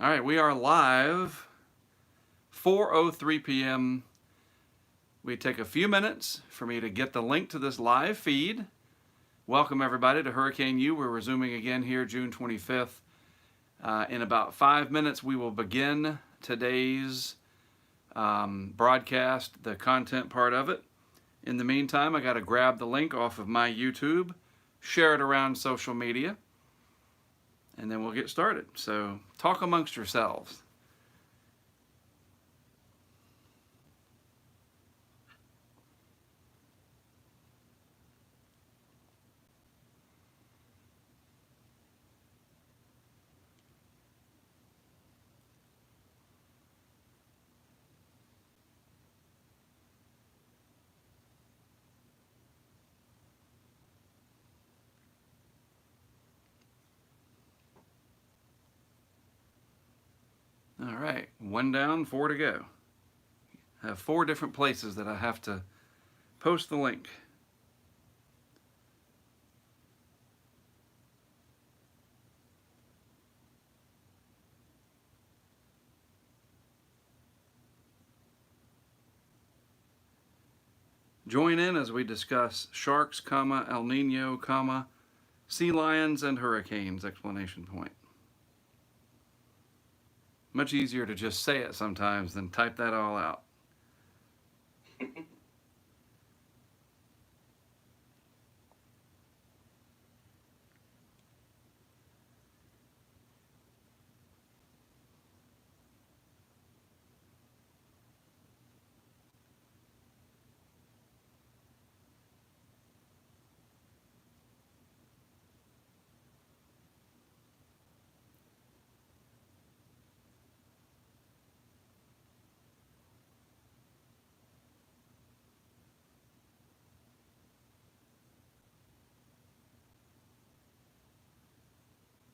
All right, we are live, 4:03 p.m. We take a few minutes for me to get the link to this live feed. Welcome everybody to Hurricane U. We're resuming again here June 25th. In about 5 minutes, we will begin today's broadcast, the content part of it. In the meantime, I got to grab the link off of my YouTube, share it around social media, and then we'll get started. So talk amongst yourselves. All right, 1 down, 4 to go. I have 4 different places that I have to post the link. Join in as we discuss sharks, El Nino, sea lions, and hurricanes, exclamation point. Much easier to just say it sometimes than type that all out.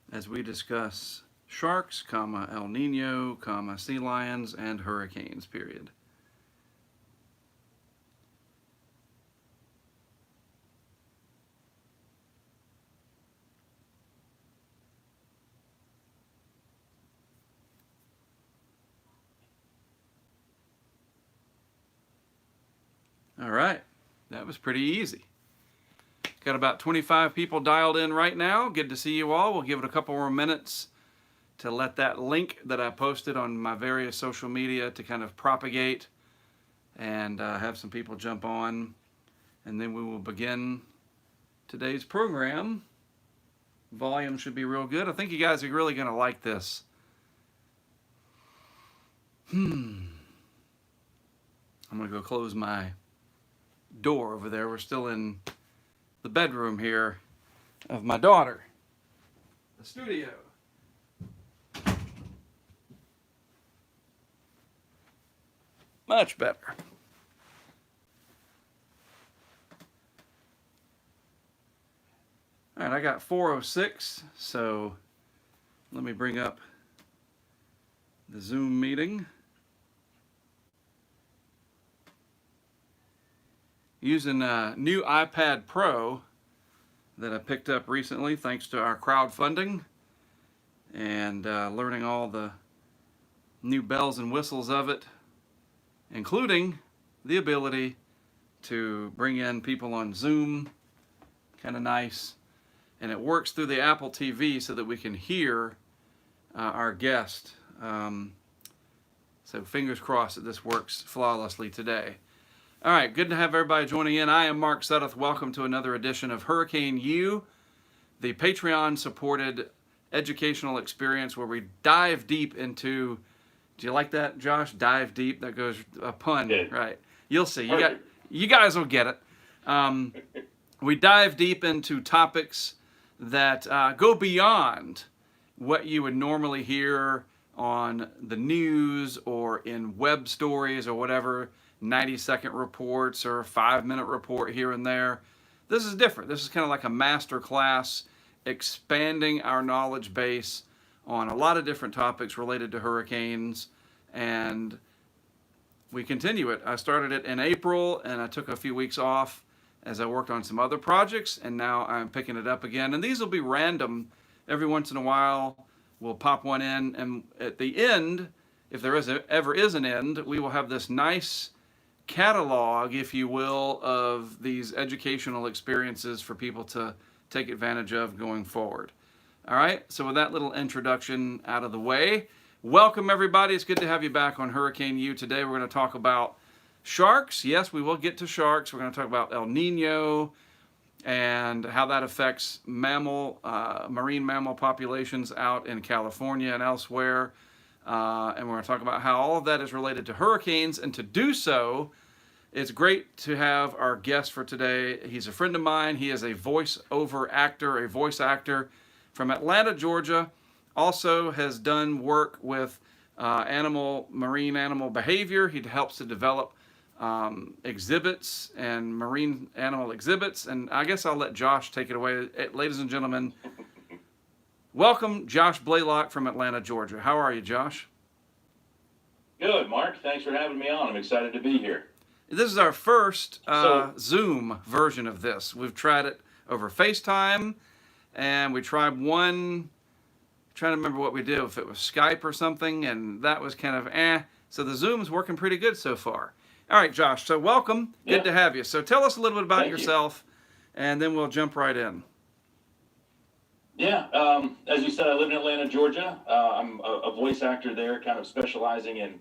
As we discuss sharks, El Nino, sea lions, and hurricanes, period. All right, that was pretty easy. Got about 25 people dialed in right now. Good to see you all. We'll give it a couple more minutes to let that link that I posted on my various social media to kind of propagate and have some people jump on. And then we will begin today's program. Volume should be real good. I think you guys are really going to like this. I'm going to go close my door over there. We're still in the bedroom here of my daughter, the studio. Much better. All right, I got 4:06, so let me bring up the Zoom meeting. Using a new iPad Pro that I picked up recently thanks to our crowdfunding, and learning all the new bells and whistles of it, including the ability to bring in people on Zoom. Kind of nice. And it works through the Apple TV so that we can hear our guest. So fingers crossed that this works flawlessly today. All right, good to have everybody joining in. I am Mark Sudduth. Welcome to another edition of Hurricane U, the Patreon-supported educational experience where we dive deep into. Do you like that, Josh? Dive deep. That goes a pun, right? You'll see. You guys will get it. We dive deep into topics that go beyond what you would normally hear on the news or in web stories or whatever. 90-second reports or a 5-minute report here and there. This is different. This is kind of like a master class, expanding our knowledge base on a lot of different topics related to hurricanes, and we continue it. I started it in April, and I took a few weeks off as I worked on some other projects, and now I'm picking it up again. And these will be random every once in a while. we'll pop one in, and at the end, if there ever is an end, we will have this nice catalog, if you will, of these educational experiences for people to take advantage of going forward. All right, so with that little introduction out of the way, welcome everybody. It's good to have you back on Hurricane U. Today we're going to talk about sharks. Yes, we will get to sharks. We're going to talk about El Nino and how that affects marine mammal populations out in California and elsewhere. And we're going to talk about how all of that is related to hurricanes. And to do so, it's great to have our guest for today. He's a friend of mine. He is a voice actor from Atlanta, Georgia. Also has done work with marine animal behavior. He helps to develop exhibits and marine animal exhibits. And I guess I'll let Josh take it away. Ladies and gentlemen, welcome Josh Blaylock from Atlanta, Georgia. How are you, Josh? Good, Mark. Thanks for having me on. I'm excited to be here. This is our first Zoom version of this. We've tried it over FaceTime, and we tried one, trying to remember what we did, if it was Skype or something, and that was kind of So the Zoom's working pretty good so far. All right, Josh, so welcome. Good to have you. So tell us a little bit about yourself, and then we'll jump right in. Yeah, as you said, I live in Atlanta, Georgia. I'm a voice actor there, kind of specializing in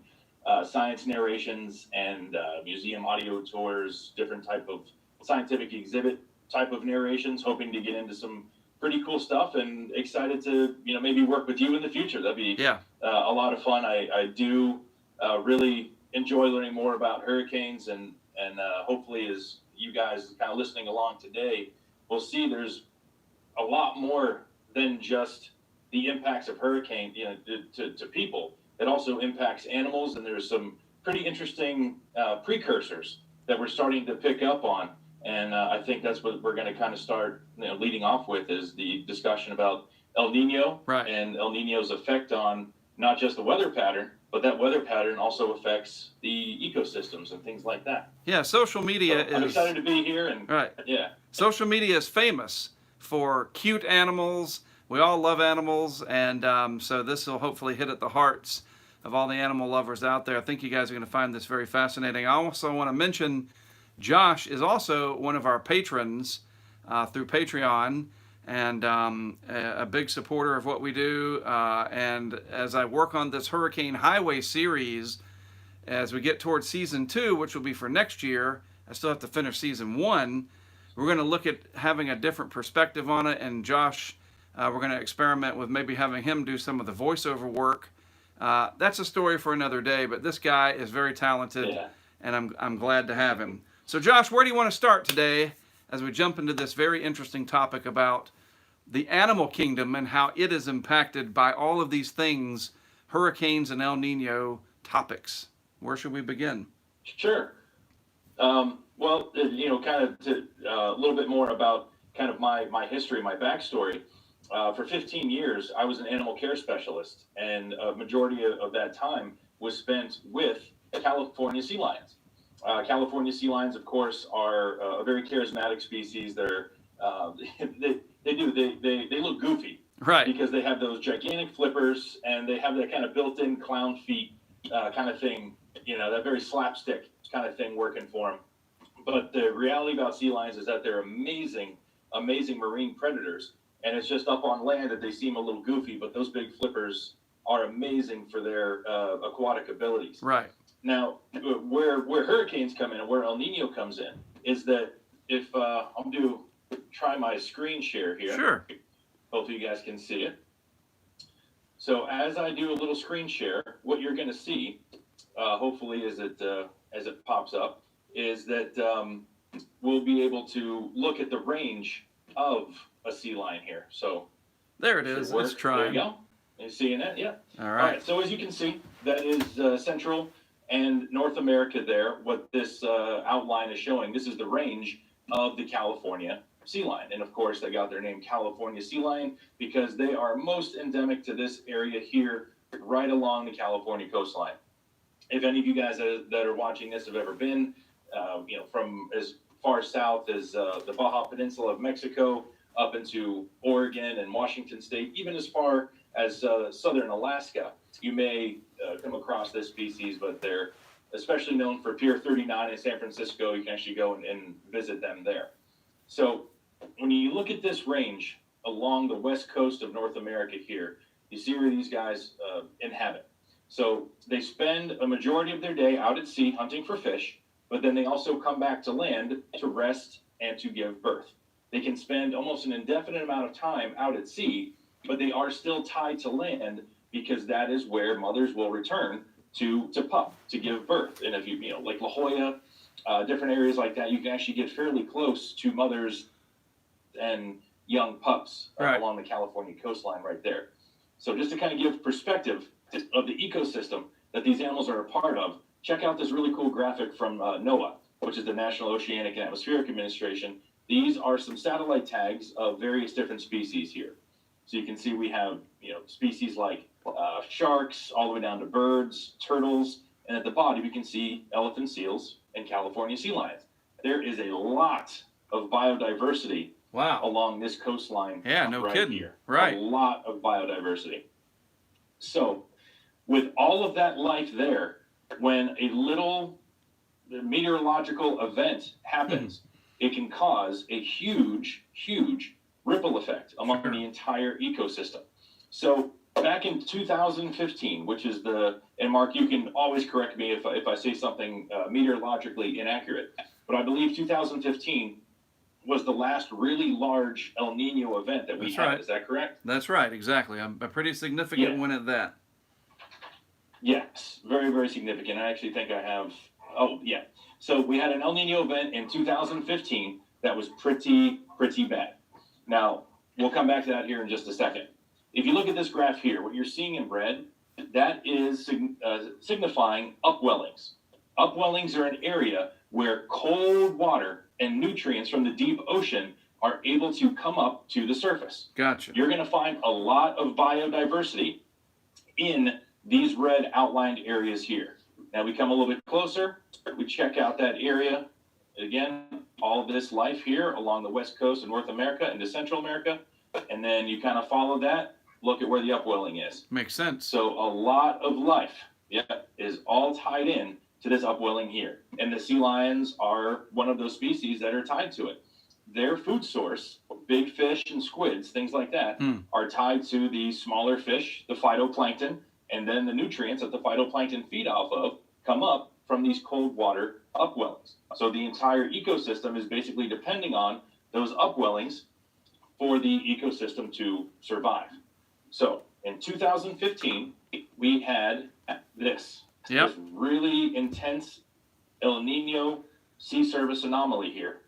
science narrations and museum audio tours, different type of scientific exhibit type of narrations, hoping to get into some pretty cool stuff, and excited to maybe work with you in the future. That'd be a lot of fun. I do really enjoy learning more about hurricanes, and hopefully as you guys kind of listening along today, we'll see there's a lot more than just the impacts of hurricane to people. It also impacts animals, and there's some pretty interesting precursors that we're starting to pick up on. And I think that's what we're going to kind of start leading off with, is the discussion about El Nino and El Nino's effect on not just the weather pattern, but that weather pattern also affects the ecosystems and things like that. Yeah, social media I'm excited to be here. And social media is famous for cute animals. We all love animals, and so this will hopefully hit at the hearts of all the animal lovers out there. I think you guys are going to find this very fascinating. I also want to mention Josh is also one of our patrons through Patreon, and a big supporter of what we do. And as I work on this Hurricane Highway series, as we get towards season 2, which will be for next year, I still have to finish season 1. We're going to look at having a different perspective on it, and Josh, we're going to experiment with maybe having him do some of the voiceover work. That's a story for another day, but this guy is very talented, and I'm glad to have him. So Josh, where do you want to start today as we jump into this very interesting topic about the animal kingdom and how it is impacted by all of these things, hurricanes and El Nino topics? Where should we begin? Sure. Well, kind of to a little bit more about kind of my history, my backstory. For 15 years, I was an animal care specialist, and a majority of that time was spent with California sea lions. California sea lions, of course, are a very charismatic species. They're they look goofy, right? Because they have those gigantic flippers, and they have that kind of built-in clown feet kind of thing. That very slapstick kind of thing working for them. But the reality about sea lions is that they're amazing marine predators. And it's just up on land that they seem a little goofy, but those big flippers are amazing for their aquatic abilities. Right. Now, where hurricanes come in and where El Nino comes in is that if I'm going to try my screen share here. Sure. Hopefully you guys can see it. So as I do a little screen share, what you're going to see, hopefully as it pops up, is that we'll be able to look at the range of a sea lion here. So there it is. Let's try. There you go. You seeing it? Yeah. All right. So as you can see, that is Central and North America there. What this outline is showing, this is the range of the California sea lion. And of course, they got their name California sea lion because they are most endemic to this area here, right along the California coastline. If any of you guys that are watching this have ever been, from as far south as the Baja Peninsula of Mexico, up into Oregon and Washington State, even as far as southern Alaska, you may come across this species, but they're especially known for Pier 39 in San Francisco. You can actually go and visit them there. So when you look at this range along the west coast of North America here, you see where these guys inhabit. So they spend a majority of their day out at sea hunting for fish, but then they also come back to land to rest and to give birth. They can spend almost an indefinite amount of time out at sea, but they are still tied to land because that is where mothers will return to pup, to give birth. And if you know, like La Jolla, different areas like that, you can actually get fairly close to mothers and young pups along the California coastline right there. So just to kind of give perspective of the ecosystem that these animals are a part of, check out this really cool graphic from NOAA, which is the National Oceanic and Atmospheric Administration. These are some satellite tags of various different species here. So you can see we have, you know, species like sharks, all the way down to birds, turtles, and at the bottom we can see elephant seals and California sea lions. There is a lot of biodiversity along this coastline. Yeah, no right kidding. Here. Right. A lot of biodiversity. So with all of that life there, when a little meteorological event happens, it can cause a huge, huge ripple effect among the entire ecosystem. So back in 2015, which is and Mark, you can always correct me if I say something meteorologically inaccurate, but I believe 2015 was the last really large El Nino event that we had. Right. Is that correct? That's right, exactly. A pretty significant one at that. Yes, very, very significant. I actually think I have, So we had an El Nino event in 2015 that was pretty bad. Now, we'll come back to that here in just a second. If you look at this graph here, what you're seeing in red, that is signifying upwellings. Upwellings are an area where cold water and nutrients from the deep ocean are able to come up to the surface. Gotcha. You're going to find a lot of biodiversity in these red outlined areas here. Now we come a little bit closer, we check out that area. Again, all of this life here along the west coast of North America into Central America, and then you kind of follow that, look at where the upwelling is. Makes sense. So a lot of life, is all tied in to this upwelling here. And the sea lions are one of those species that are tied to it. Their food source, big fish and squids, things like that, are tied to the smaller fish, the phytoplankton, and then the nutrients that the phytoplankton feed off of come up from these cold water upwellings. So the entire ecosystem is basically depending on those upwellings for the ecosystem to survive. So in 2015, we had this really intense El Nino sea surface anomaly here.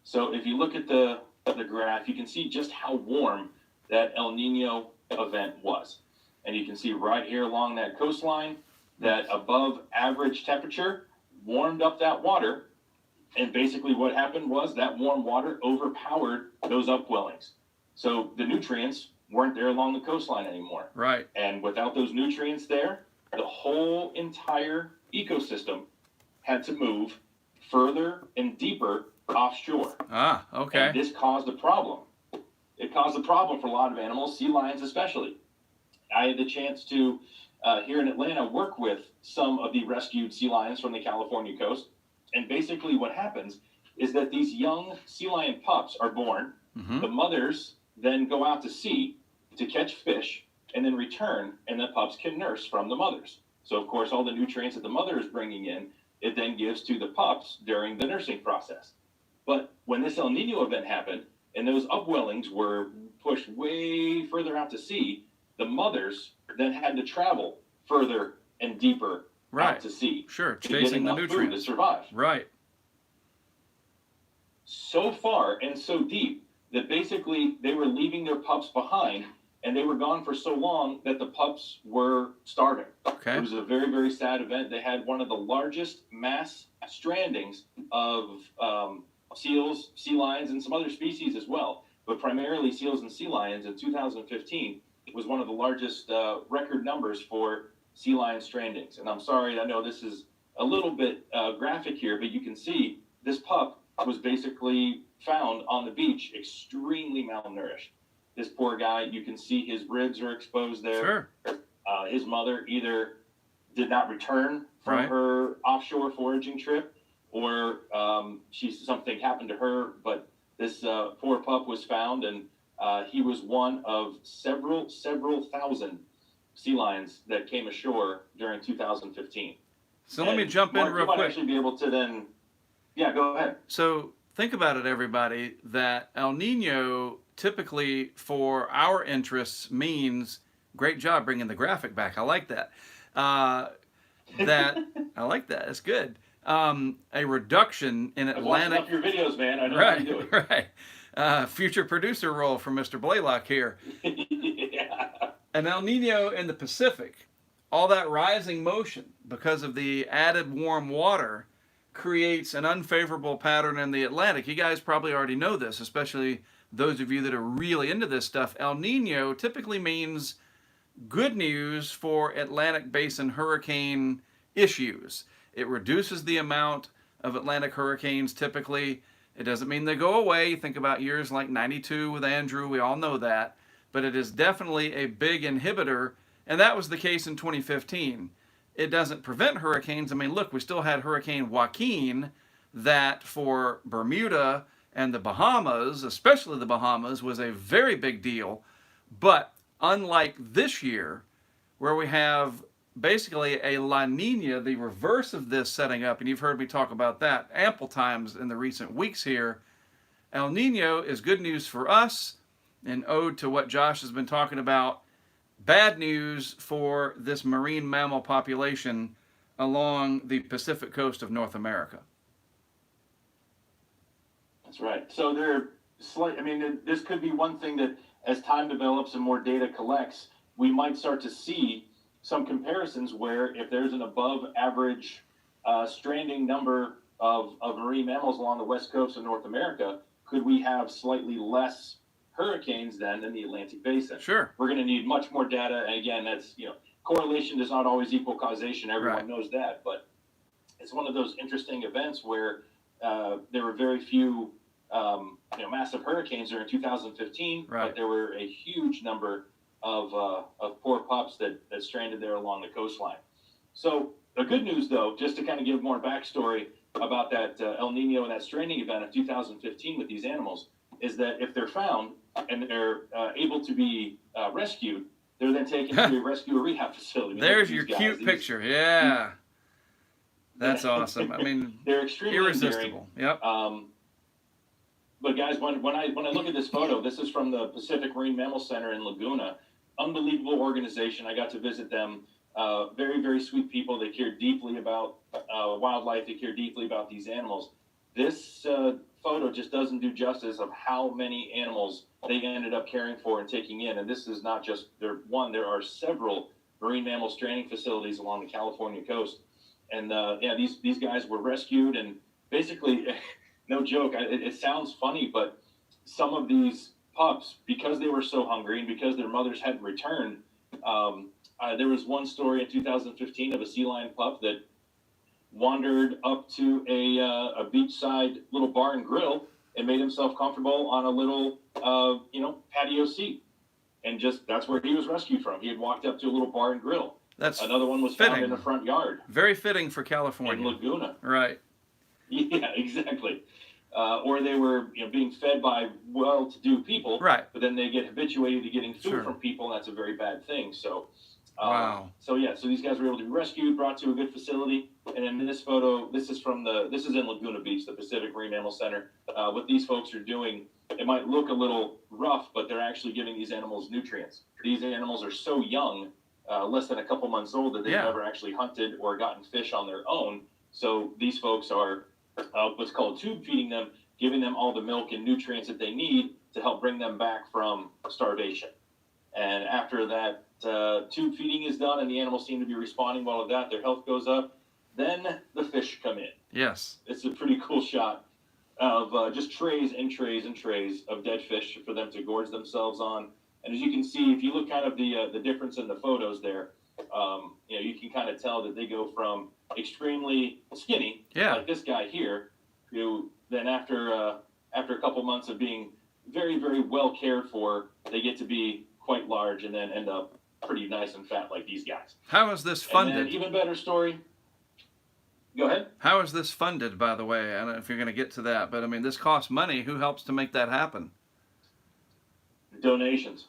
So if you look at the graph, you can see just how warm that El Nino event was. And you can see right here along that coastline that above average temperature warmed up that water. And basically what happened was that warm water overpowered those upwellings. So the nutrients weren't there along the coastline anymore. Right. And without those nutrients there, the whole entire ecosystem had to move further and deeper offshore. Ah, okay. And this caused a problem. It caused a problem for a lot of animals, sea lions especially. I had the chance to, here in Atlanta, work with some of the rescued sea lions from the California coast. And basically what happens is that these young sea lion pups are born. The mothers then go out to sea to catch fish and then return, and the pups can nurse from the mothers. So, of course, all the nutrients that the mother is bringing in, it then gives to the pups during the nursing process. But when this El Nino event happened and those upwellings were pushed way further out to sea, the mothers then had to travel further and deeper out to sea. Sure, to chasing get the enough nutrients. Food to survive. Right. So far and so deep that basically they were leaving their pups behind, and they were gone for so long that the pups were starving. Okay. It was a very, very sad event. They had one of the largest mass strandings of seals, sea lions, and some other species as well, but primarily seals and sea lions in 2015. It was one of the largest record numbers for sea lion strandings. And I'm sorry, I know this is a little bit graphic here, but you can see this pup was basically found on the beach extremely malnourished. this poor guy, you can see his ribs are exposed there. Sure. His mother either did not return from her offshore foraging trip, or something happened to her. But this poor pup was found, and he was one of several thousand sea lions that came ashore during 2015. So let me jump in real quick. You might actually be able to then, yeah, go ahead. So think about it, everybody, that El Nino typically for our interests means, great job bringing the graphic back. I like that. I like that. It's good. A reduction in Atlantic. I've watched your videos, man. I know how you do it. Right. Future producer role for Mr. Blaylock here. Yeah. An El Nino in the Pacific, all that rising motion because of the added warm water creates an unfavorable pattern in the Atlantic. You guys probably already know this, especially those of you that are really into this stuff. El Nino typically means good news for Atlantic Basin hurricane issues. It reduces the amount of Atlantic hurricanes typically. It doesn't mean they go away. Think about years like 92 with Andrew. We all know that. But it is definitely a big inhibitor, and that was the case in 2015. It doesn't prevent hurricanes. I mean, look, we still had Hurricane Joaquin that for Bermuda and the Bahamas, especially the Bahamas, was a very big deal. But unlike this year, where we have basically a La Nina, the reverse of this setting up, and you've heard me talk about that ample times in the recent weeks here, El Nino is good news for us, an ode to what Josh has been talking about, bad news for this marine mammal population along the Pacific coast of North America. That's right. So this could be one thing that as time develops and more data collects, we might start to see some comparisons where if there's an above average stranding number of marine mammals along the west coast of North America, could we have slightly less hurricanes then in the Atlantic Basin? Sure. We're going to need much more data. And again, that's, correlation does not always equal causation. Everyone knows that. But it's one of those interesting events where there were very few massive hurricanes during 2015, but there were a huge number of poor pups that stranded there along the coastline. So the good news, though, just to kind of give more backstory about that El Nino and that stranding event of 2015 with these animals, is that if they're found and they're able to be rescued, they're then taken to a rescue or rehab facility. There's your cute picture. Yeah. That's awesome. I mean, they're extremely irresistible. Endearing. Yep. But guys, when I look at this photo, this is from the Pacific Marine Mammal Center in Laguna. Unbelievable organization. I got to visit them. Very, very sweet people. They care deeply about wildlife. They care deeply about these animals. This photo just doesn't do justice of how many animals they ended up caring for and taking in. And this is not just there are several marine mammal stranding facilities along the California coast. And these guys were rescued, and basically, no joke, it sounds funny, but some of these pups, because they were so hungry and because their mothers hadn't returned, there was one story in 2015 of a sea lion pup that wandered up to a beachside little bar and grill and made himself comfortable on a little patio seat, and that's where he was rescued from. He had walked up to a little bar and grill. That's another one was fitting. Found in the front yard. Very fitting for California. In Laguna. Right. Yeah, exactly. Or they were being fed by well-to-do people. Right. But then they get habituated to getting food from people, and that's a very bad thing. So. Wow. So these guys were able to be rescued, brought to a good facility, and in this photo, this is in Laguna Beach, the Pacific Marine Mammal Center. What these folks are doing, it might look a little rough, but they're actually giving these animals nutrients. These animals are so young, less than a couple months old, that they've never actually hunted or gotten fish on their own. So these folks are what's called tube feeding them, giving them all the milk and nutrients that they need to help bring them back from starvation. And after that tube feeding is done and the animals seem to be responding well to that, their health goes up, then the fish come in. Yes. It's a pretty cool shot of just trays and trays and trays of dead fish for them to gorge themselves on. And as you can see, if you look kind of the difference in the photos there, you can kind of tell that they go from extremely skinny, like this guy here, who then after a couple months of being very, very well cared for, they get to be quite large and then end up pretty nice and fat like these guys. How is this And then funded? even better story. Go ahead. How is this funded, by the way? I don't know if you're going to get to that, but I mean, this costs money. Who helps to make that happen? Donations.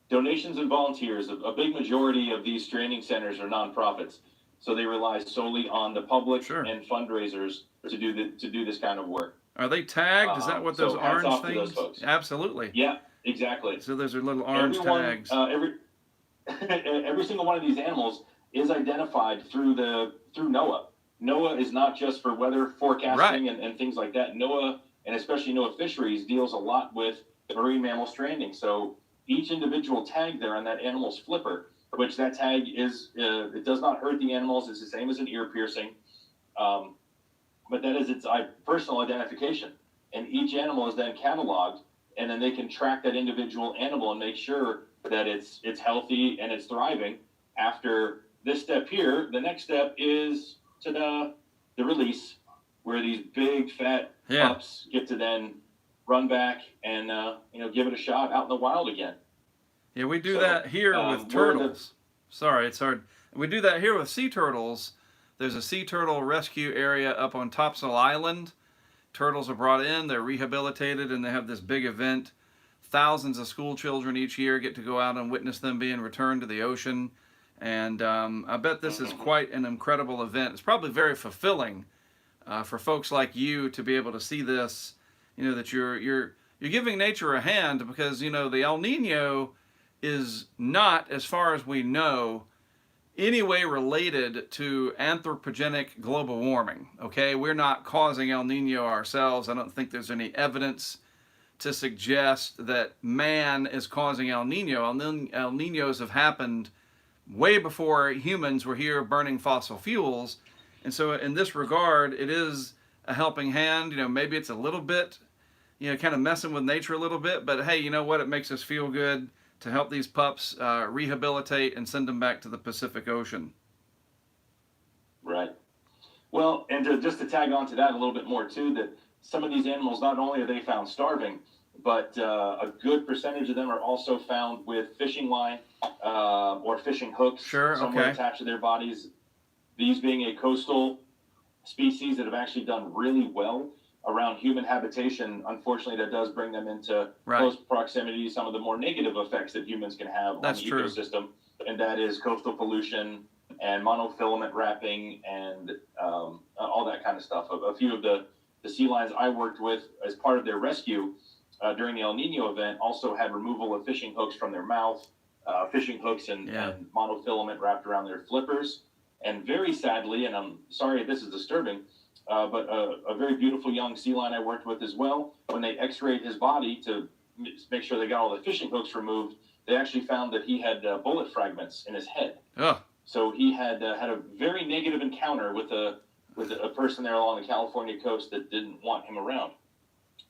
Donations and volunteers. A big majority of these training centers are nonprofits, so they rely solely on the public Sure. and fundraisers to do this kind of work. Are they tagged? Is that what those So hats orange off to things? those folks. Absolutely. Yeah, exactly. So those are little orange tags. Every single one of these animals is identified through NOAA. NOAA is not just for weather forecasting and things like that. NOAA, and especially NOAA Fisheries, deals a lot with marine mammal stranding. So each individual tag there on that animal's flipper, which that tag is, it does not hurt the animals. It's the same as an ear piercing. But that is its personal identification. And each animal is then cataloged, and then they can track that individual animal and make sure that it's healthy and it's thriving. After this step here, the next step is to the release, where these big fat pups get to then run back and give it a shot out in the wild again. Yeah, we do that here with turtles. Sorry, it's hard. We do that here with sea turtles. There's a sea turtle rescue area up on Topsail Island. Turtles are brought in, they're rehabilitated, and they have this big event. Thousands of school children each year get to go out and witness them being returned to the ocean. And I bet this is quite an incredible event. It's probably very fulfilling for folks like you to be able to see this, that you're giving nature a hand, because, the El Nino is not, as far as we know, any way related to anthropogenic global warming. Okay, we're not causing El Nino ourselves. I don't think there's any evidence to suggest that man is causing El Nino. El Ninos have happened way before humans were here burning fossil fuels. And so in this regard, it is a helping hand. Maybe it's a little bit, kind of messing with nature a little bit, but hey, you know what? It makes us feel good to help these pups rehabilitate and send them back to the Pacific Ocean. Right. Well, and just to tag on to that a little bit more too, that some of these animals, not only are they found starving, but a good percentage of them are also found with fishing line or fishing hooks somewhere attached to their bodies. These being a coastal species that have actually done really well around human habitation, unfortunately, that does bring them into close proximity to some of the more negative effects that humans can have on the ecosystem, and that is coastal pollution and monofilament wrapping and all that kind of stuff. A few of the sea lions I worked with as part of their rescue during the El Nino event also had removal of fishing hooks from their mouth, fishing hooks and monofilament wrapped around their flippers. And very sadly, and I'm sorry if this is disturbing, but a very beautiful young sea lion I worked with as well, when they x-rayed his body to make sure they got all the fishing hooks removed, they actually found that he had bullet fragments in his head. Oh. So he had had a very negative encounter with a person there along the California coast that didn't want him around,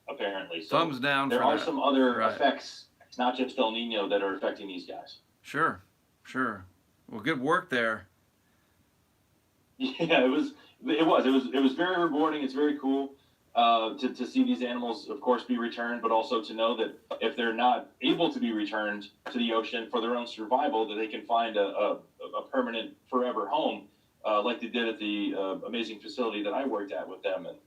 apparently. So thumbs down. There are some other effects, not just El Nino, that are affecting these guys. Sure. Well, good work there. Yeah, it was very rewarding. It's very cool to see these animals, of course, be returned, but also to know that if they're not able to be returned to the ocean for their own survival, that they can find a permanent, forever home, like they did at the amazing facility that I worked at with them, and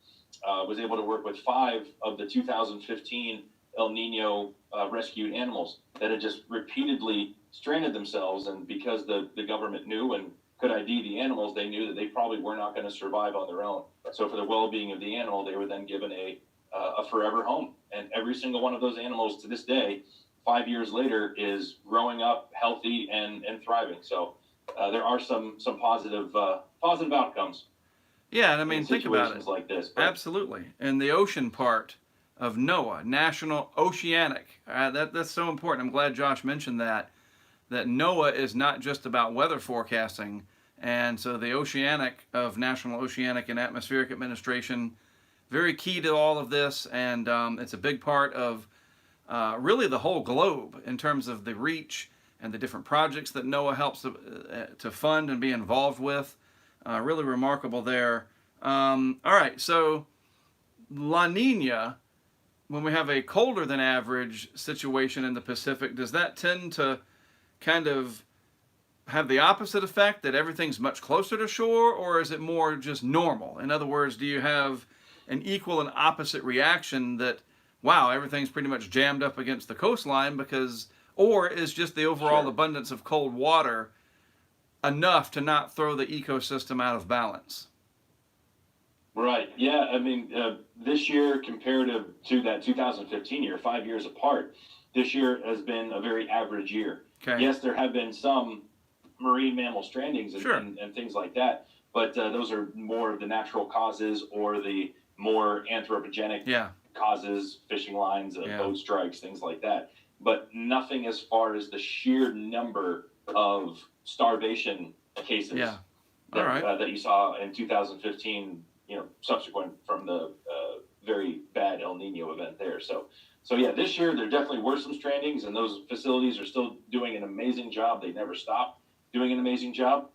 was able to work with 5 of the 2015 El Nino rescued animals that had just repeatedly stranded themselves, and because the government knew and could ID the animals, they knew that they probably were not going to survive on their own. So for the well-being of the animal, they were then given a forever home. And every single one of those animals to this day, 5 years later, is growing up healthy and thriving. So there are some positive outcomes. Yeah, and I mean, think about it. Like this, absolutely. And the ocean part of NOAA, National Oceanic, that's so important. I'm glad Josh mentioned that NOAA is not just about weather forecasting. And so the Oceanic of National Oceanic and Atmospheric Administration, very key to all of this. And it's a big part of really the whole globe in terms of the reach and the different projects that NOAA helps to fund and be involved with. Really remarkable there. All right, so La Nina when we have a colder than average situation in the Pacific, does that tend to kind of have the opposite effect, that everything's much closer to shore, or is it more just normal? In other words, do you have an equal and opposite reaction that, wow, everything's pretty much jammed up against the coastline, because, or is just the overall Sure. abundance of cold water enough to not throw the ecosystem out of balance? Right. Yeah. I mean, this year comparative to that 2015 year, 5 years apart, this year has been a very average year. Okay. Yes, there have been some marine mammal strandings and, Sure. and things like that, but those are more of the natural causes or the more anthropogenic Yeah. causes, fishing lines, Yeah. boat strikes, things like that. But nothing as far as the sheer number of starvation cases Yeah. that, All right. that you saw in 2015, subsequent from the very bad El Nino event there. So yeah, this year there definitely were some strandings, and those facilities are still doing an amazing job. They never stop doing an amazing job,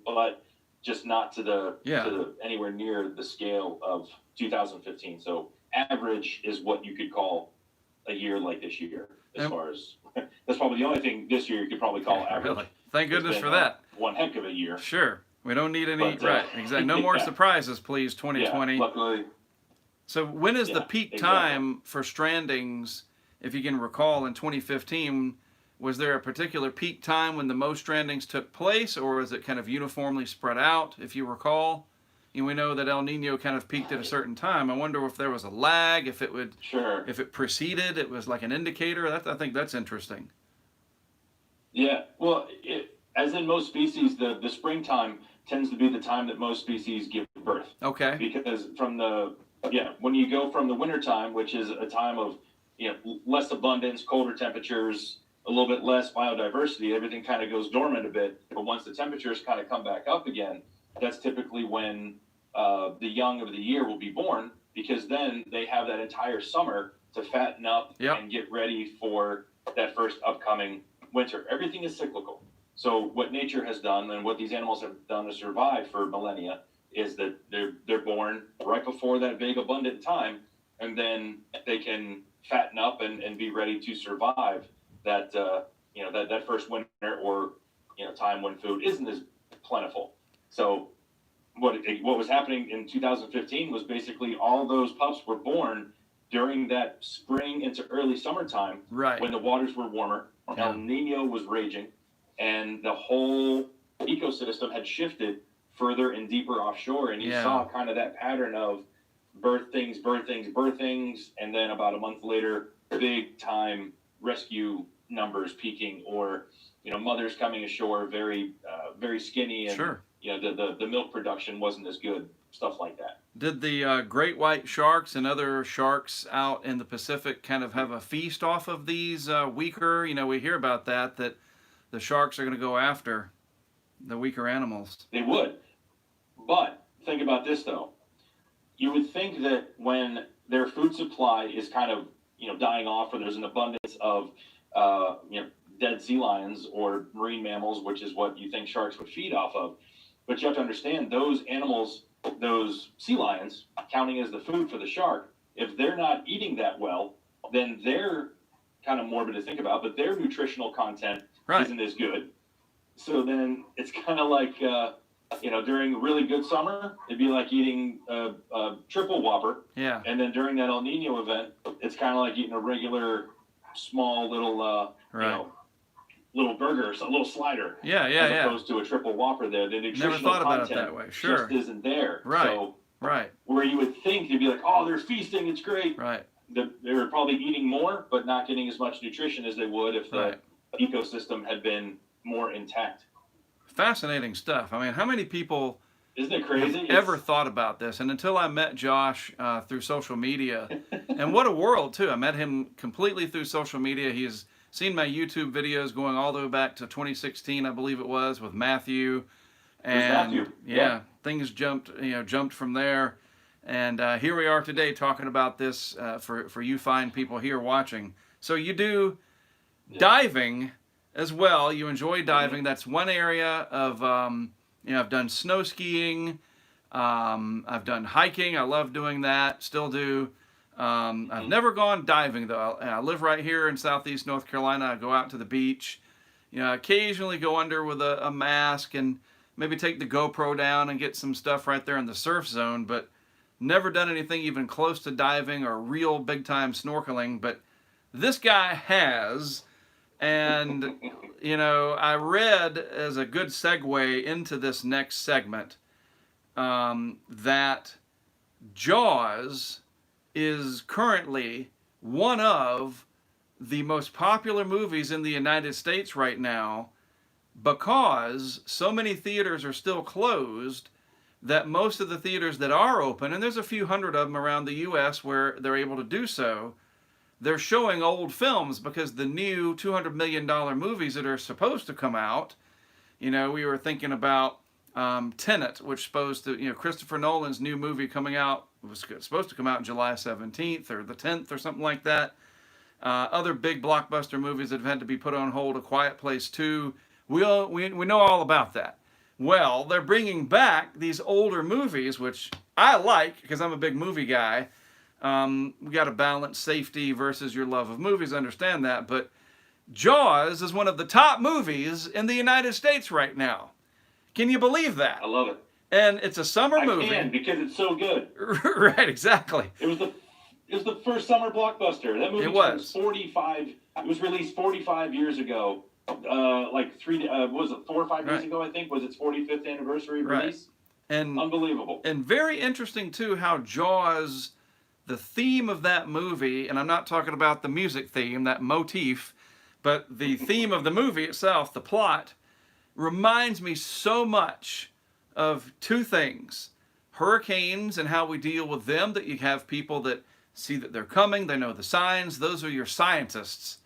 but just not to the anywhere near the scale of 2015. So average is what you could call a year like this year, as far as that's probably the only thing this year you could probably call average. Really? Thank goodness It's for been, that. One heck of a year. Sure. We don't need any, But, right, exactly. No more yeah. surprises, please, 2020. Yeah, luckily. So when is the Yeah, peak exactly. time for strandings, if you can recall, in 2015? Was there a particular peak time when the most strandings took place, or is it kind of uniformly spread out, if you recall? And we know that El Nino kind of peaked at a certain time. I wonder if there was a lag, if it would, Sure. if it preceded, it was like an indicator. I think that's interesting. Yeah, well, as in most species, the springtime tends to be the time that most species give birth. Okay. Because when you go from the wintertime, which is a time of less abundance, colder temperatures, a little bit less biodiversity, everything kind of goes dormant a bit. But once the temperatures kind of come back up again, that's typically when the young of the year will be born, because then they have that entire summer to fatten up and get ready for that first upcoming winter. Everything is cyclical. So what nature has done and what these animals have done to survive for millennia is that they're born right before that big abundant time, and then they can fatten up and be ready to survive that that first winter or time when food isn't as plentiful. So what was happening in 2015 was basically all those pups were born during that spring into early summertime, right, when the waters were warmer. Yeah. El Nino was raging, and the whole ecosystem had shifted further and deeper offshore, and you saw kind of that pattern of birthings, and then about a month later, big time rescue numbers peaking, or mothers coming ashore very skinny, and sure, the milk production wasn't as good, stuff like that. Did the great white sharks and other sharks out in the Pacific kind of have a feast off of these weaker? We hear about that the sharks are going to go after the weaker animals. They would. But think about this, though. You would think that when their food supply is kind of dying off, or there's an abundance of dead sea lions or marine mammals, which is what you think sharks would feed off of. But you have to understand, those animals, those sea lions, counting as the food for the shark, if they're not eating that well, then they're kind of morbid to think about, but their nutritional content isn't as good. So then it's kind of like, during a really good summer, it'd be like eating a triple Whopper. Yeah. And then during that El Nino event, it's kind of like eating a regular, small little, little burger, a little slider. Yeah. As opposed to a triple Whopper there. The nutritional Never thought about content it that way. Sure. just isn't there. Right. So, right. Where you would think you'd be like, oh, they're feasting, it's great. Right. They're probably eating more, but not getting as much nutrition as they would if the ecosystem had been more intact. Fascinating stuff. I mean, how many people Isn't it crazy? have ever thought about this? And until I met Josh through social media, and what a world too. I met him completely through social media. He's seen my YouTube videos going all the way back to 2016, I believe it was, with Matthew. And Matthew. Things jumped from there. And here we are today talking about this for you fine people here watching. So you do diving as well. You enjoy diving. That's one area of, I've done snow skiing. I've done hiking. I love doing that. Still do. I've never gone diving, though. I live right here in southeast North Carolina. I go out to the beach. I occasionally go under with a mask and maybe take the GoPro down and get some stuff right there in the surf zone, but never done anything even close to diving or real big-time snorkeling. But this guy has, and, I read as a good segue into this next segment that Jaws is currently one of the most popular movies in the United States right now because so many theaters are still closed that most of the theaters that are open, and there's a few hundred of them around the U.S. where they're able to do so, they're showing old films because the new $200 million movies that are supposed to come out, we were thinking about Tenet, which supposed to, Christopher Nolan's new movie coming out, was supposed to come out July 17th or the 10th or something like that. Other big blockbuster movies that have had to be put on hold, A Quiet Place 2, we know all about that. Well, they're bringing back these older movies, which I like because I'm a big movie guy. We got to balance safety versus your love of movies, understand that. But Jaws is one of the top movies in the United States right now. Can you believe that? I love it. And it's a summer movie. I can, because it's so good. Right, exactly. It was the first summer blockbuster. That movie was 45. It was released 45 years ago. Like 4 or 5 years ago, I think, was its 45th anniversary release. And unbelievable. And very interesting too how Jaws, the theme of that movie, and I'm not talking about the music theme, that motif, but the theme of the movie itself, the plot, reminds me so much of two things: hurricanes and how we deal with them, that you have people that see that they're coming, they know the signs, those are your scientists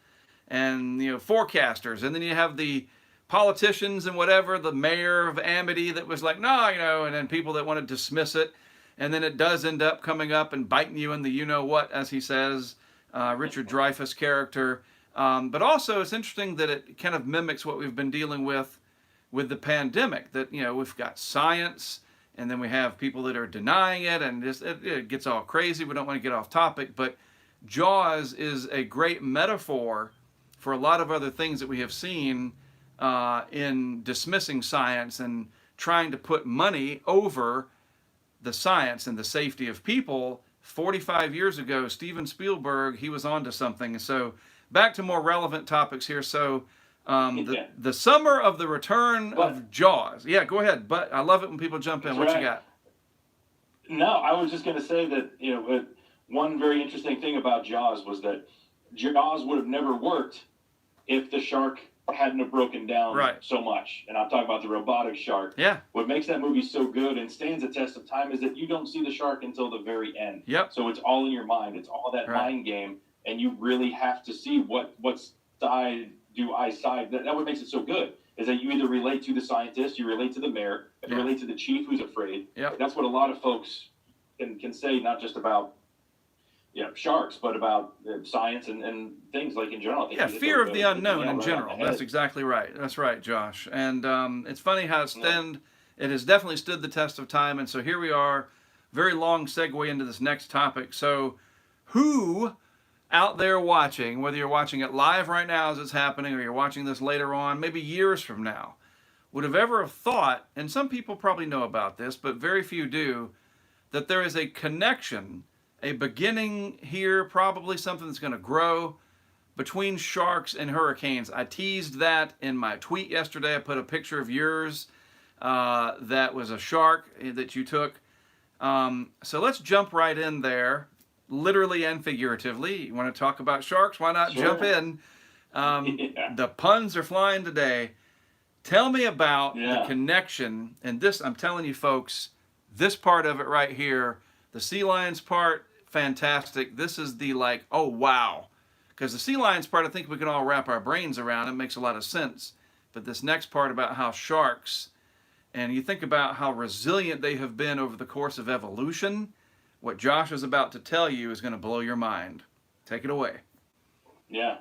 and forecasters, and then you have the politicians and whatever, the mayor of Amity that was like, no, and then people that want to dismiss it, and then it does end up coming up and biting you in the what, as he says, Richard Dreyfuss character. But also it's interesting that it kind of mimics what we've been dealing with the pandemic, that we've got science and then we have people that are denying it, and it gets all crazy. We don't want to get off topic, but Jaws is a great metaphor for a lot of other things that we have seen in dismissing science and trying to put money over the science and the safety of people. 45 years ago, Steven Spielberg, he was onto something. So back to more relevant topics here. So the summer of the return of Jaws. Yeah, go ahead. But I love it when people jump in. What you got? No, I was just going to say that, one very interesting thing about Jaws was that Jaws would have never worked if the shark hadn't have broken down so much. And I'm talking about the robotic shark. Yeah. What makes that movie so good and stands the test of time is that you don't see the shark until the very end. Yep. So it's all in your mind. It's all that mind game, and you really have to see what side do I side. That what makes it so good is that you either relate to the scientist, you relate to the mayor, you relate to the chief who's afraid. Yep. That's what a lot of folks can say, not just about sharks, but about science and things like in general. Yeah, fear of the unknown in general. That's exactly right. That's right, Josh. And it's funny how it has definitely stood the test of time. And so here we are, very long segue into this next topic. So who out there watching, whether you're watching it live right now as it's happening or you're watching this later on, maybe years from now, would have ever thought, and some people probably know about this, but very few do, that there is a connection, a beginning here, probably something that's going to grow between sharks and hurricanes. I teased that in my tweet yesterday. I put a picture of yours that was a shark that you took. So let's jump right in there, literally and figuratively. You want to talk about sharks? Why not jump in? The puns are flying today. Tell me about the connection. And this, I'm telling you folks, this part of it right here, the sea lions part, fantastic. This is the oh wow. Because the sea lions part, I think we can all wrap our brains around. It makes a lot of sense. But this next part about how sharks, and you think about how resilient they have been over the course of evolution, what Josh is about to tell you is going to blow your mind. Take it away. Yeah.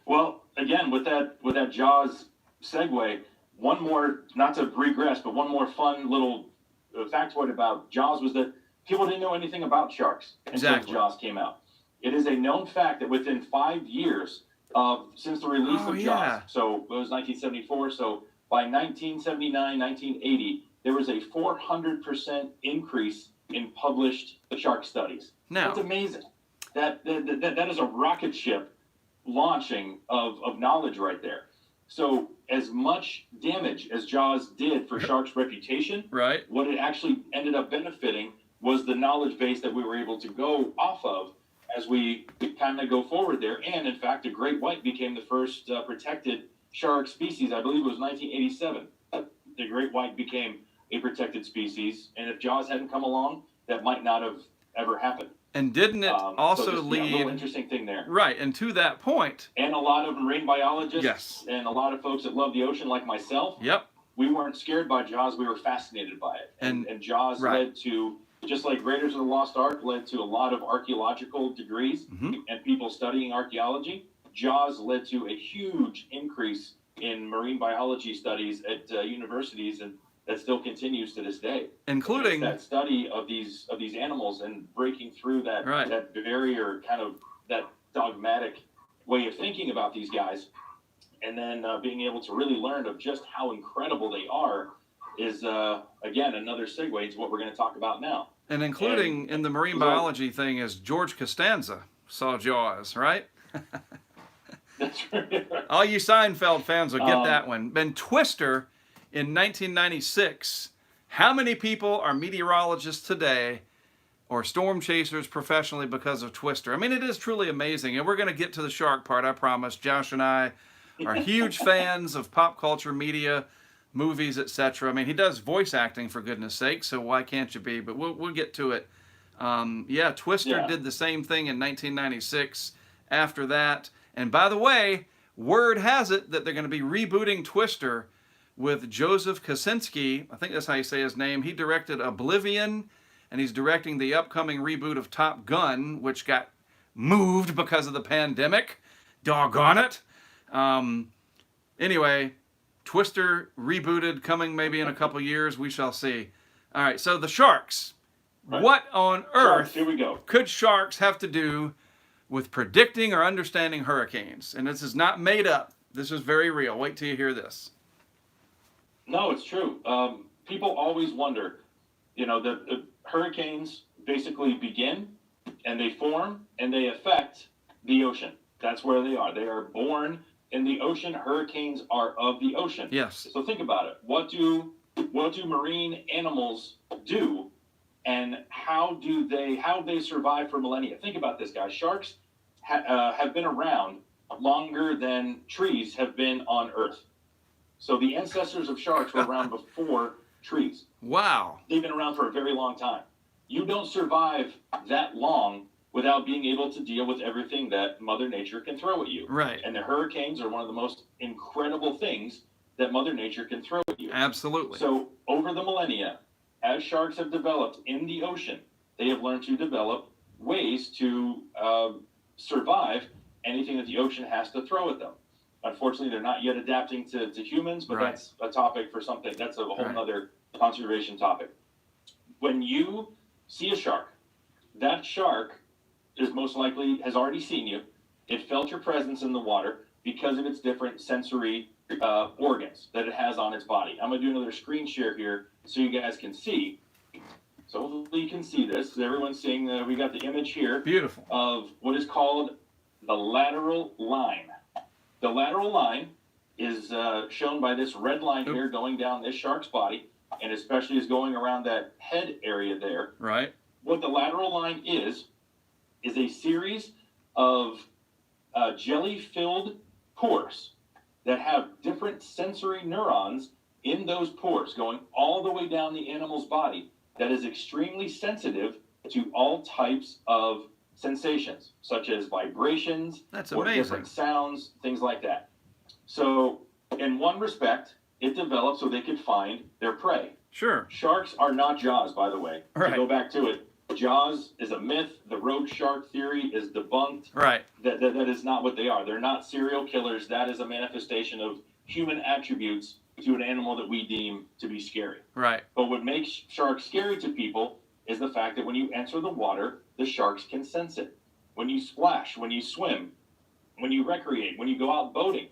Well, again, with that Jaws segue, one more, not to regress, but one more fun little factoid about Jaws was that people didn't know anything about sharks until Jaws came out. It is a known fact that within 5 years since the release of Jaws, so it was 1974, so by 1979, 1980, there was a 400% increase in published shark studies. Now, that's amazing. That is a rocket ship launching of knowledge right there. So as much damage as Jaws did for sharks' reputation, right, what it actually ended up benefiting was the knowledge base that we were able to go off of as we kind of go forward there. And in fact, a great white became the first protected shark species. I believe it was 1987. The great white became a protected species. And if Jaws hadn't come along, that might not have ever happened. And didn't it also lead... a little interesting thing there. Right, and to that point... And a lot of marine biologists yes. and a lot of folks that love the ocean like myself, yep. we weren't scared by Jaws, we were fascinated by it. And Jaws right. led to, just like Raiders of the Lost Ark led to a lot of archaeological degrees and people studying archaeology, Jaws led to a huge increase in marine biology studies at universities, and that still continues to this day. Including that study of these animals and breaking through that right. that barrier, kind of that dogmatic way of thinking about these guys, and then being able to really learn of just how incredible they are is again another segue into what we're going to talk about now. And including in the marine biology thing is George Costanza saw Jaws, right? That's right. All you Seinfeld fans will get that one. And Twister in 1996. How many people are meteorologists today or storm chasers professionally because of Twister? I mean, it is truly amazing. And we're going to get to the shark part, I promise. Josh and I are huge fans of pop culture, media, movies, etc. I mean, he does voice acting, for goodness sake, so why can't you be? But we'll get to it. Twister did the same thing in 1996 after that. And by the way, word has it that they're going to be rebooting Twister with Joseph Kosinski. I think that's how you say his name. He directed Oblivion, and he's directing the upcoming reboot of Top Gun, which got moved because of the pandemic. Doggone it. Anyway, Twister rebooted, coming maybe in a couple years. We shall see. All right, so the sharks. Right. What on earth Here we go. could sharks have to do with predicting or understanding hurricanes? And this is not made up. This is very real. Wait till you hear this. No, it's true. People always wonder, the hurricanes basically begin and they form and they affect the ocean. That's where they are. They are born in the ocean. Hurricanes are of the ocean. Yes. So think about it. What do marine animals do, and how they survive for millennia? Think about this, guys. Sharks have been around longer than trees have been on Earth. So the ancestors of sharks were around before trees. Wow. They've been around for a very long time. You don't survive that long without being able to deal with everything that Mother Nature can throw at you. Right. And the hurricanes are one of the most incredible things that Mother Nature can throw at you. Absolutely. So over the millennia, as sharks have developed in the ocean, they have learned to develop ways to survive anything that the ocean has to throw at them. Unfortunately, they're not yet adapting to humans, but that's a topic for something. That's a whole other conservation topic. When you see a shark, that shark is most likely has already seen you. It felt your presence in the water because of its different sensory organs that it has on its body. I'm going to do another screen share here so you guys can see. So hopefully you can see this. Everyone's seeing, we got the image here. Beautiful. Of what is called the lateral line. The lateral line is shown by this red line here going down this shark's body, and especially is going around that head area there. Right. What the lateral line is a series of jelly-filled pores that have different sensory neurons in those pores going all the way down the animal's body that is extremely sensitive to all types of sensations, such as vibrations or different sounds, things like that. So in one respect, it developed so they could find their prey. Sure. Sharks are not Jaws, by the way. Right. To go back to it, Jaws is a myth. The road shark theory is debunked. Right. That is not what they are. They're not serial killers. That is a manifestation of human attributes to an animal that we deem to be scary. Right. But what makes sharks scary to people is the fact that when you enter the water, the sharks can sense it. when you splash, when you swim, when you recreate, when you go out boating,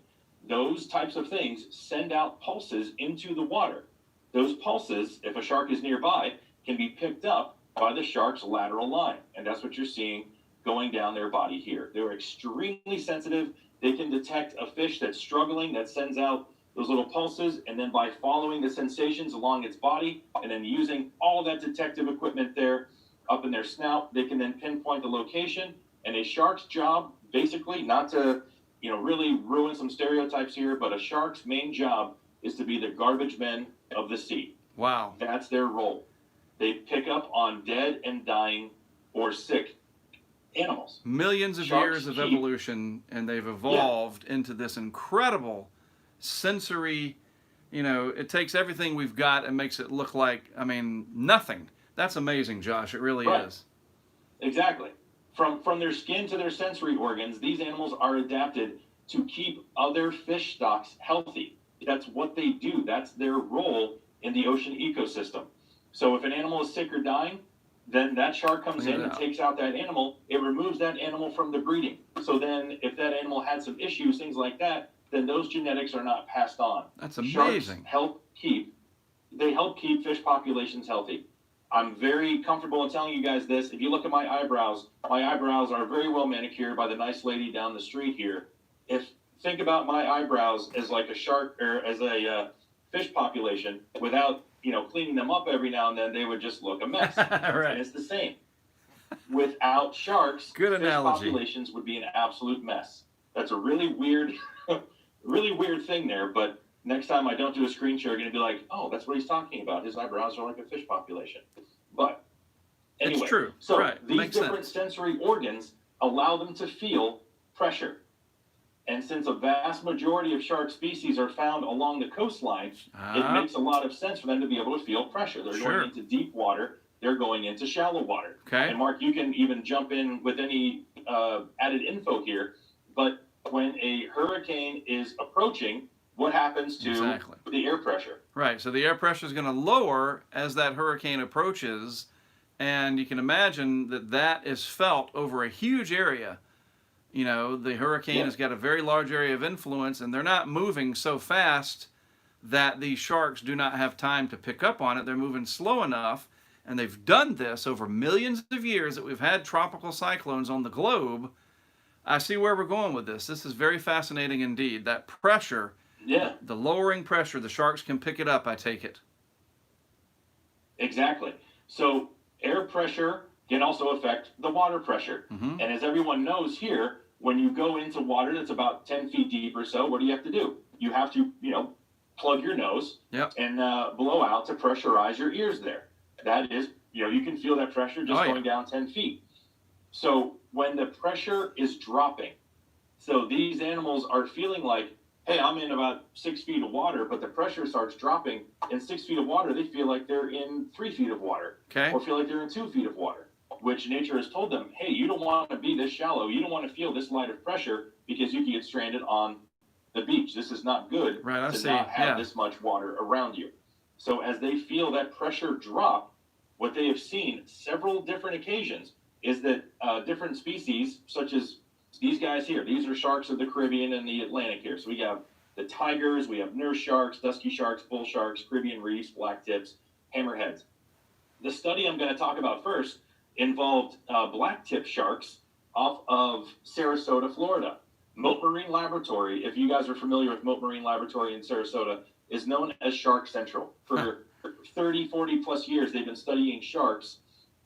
those types of things send out pulses into the water. Those pulses, if a shark is nearby, can be picked up by the shark's lateral line. And that's what you're seeing going down their body here. They're extremely sensitive. They can detect a fish that's struggling, that sends out those little pulses, and then by following the sensations along its body and then using all that detective equipment there up in their snout, they can then pinpoint the location. And a shark's job, basically, not to really ruin some stereotypes here, but a shark's main job is to be the garbage men of the sea. Wow. That's their role. They pick up on dead and dying or sick animals. Millions of years of evolution, and they've evolved into this incredible sensory, it takes everything we've got and makes it look like, nothing. That's amazing, Josh. It really is. Exactly. From their skin to their sensory organs, these animals are adapted to keep other fish stocks healthy. That's what they do. That's their role in the ocean ecosystem. So if an animal is sick or dying, then that shark comes in and takes out that animal. It removes that animal from the breeding. So then if that animal had some issues, things like that, then those genetics are not passed on. That's amazing. Sharks help keep fish populations healthy. I'm very comfortable in telling you guys this. If you look at my eyebrows are very well manicured by the nice lady down the street here. Think about my eyebrows as like a shark or as a fish population without cleaning them up every now and then, they would just look a mess. Right. And it's the same. Without sharks, Good fish analogy. populations would be an absolute mess. That's a really weird thing there, but next time I don't do a screen share, you're going to be like, oh, that's what he's talking about. His eyebrows are like a fish population. But anyway, it's true. So right. these Makes different sense. sensory organs allow them to feel pressure. And since a vast majority of shark species are found along the coastline, it makes a lot of sense for them to be able to feel pressure. They're going into deep water. They're going into shallow water. Okay. And Mark, you can even jump in with any added info here. But when a hurricane is approaching, what happens to the air pressure? Right. So the air pressure is going to lower as that hurricane approaches. And you can imagine that is felt over a huge area. The hurricane has got a very large area of influence, and they're not moving so fast that these sharks do not have time to pick up on it. They're moving slow enough, and they've done this over millions of years that we've had tropical cyclones on the globe. I see where we're going with this. This is very fascinating indeed. That pressure, the lowering pressure, the sharks can pick it up, I take it. Exactly. So air pressure can also affect the water pressure. Mm-hmm. And as everyone knows here, when you go into water that's about 10 feet deep or so, what do you have to do? You have to, plug your nose and blow out to pressurize your ears there. That is, you can feel that pressure just going down 10 feet. So when the pressure is dropping, so these animals are feeling like, hey, I'm in about 6 feet of water, but the pressure starts dropping. In 6 feet of water, they feel like they're in 3 feet of water, or feel like they're in 2 feet of water, which nature has told them, hey, you don't want to be this shallow. You don't want to feel this light of pressure because you can get stranded on the beach. This is not good to not have this much water around you. So as they feel that pressure drop, what they have seen several different occasions is that different species, such as these guys here, these are sharks of the Caribbean and the Atlantic here. So we have the tigers, we have nurse sharks, dusky sharks, bull sharks, Caribbean reefs, black tips, hammerheads. The study I'm going to talk about first involved black tip sharks off of Sarasota, Florida. Mote Marine Laboratory, if you guys are familiar with Mote Marine Laboratory in Sarasota, is known as Shark Central. For 30, 40 plus years, they've been studying sharks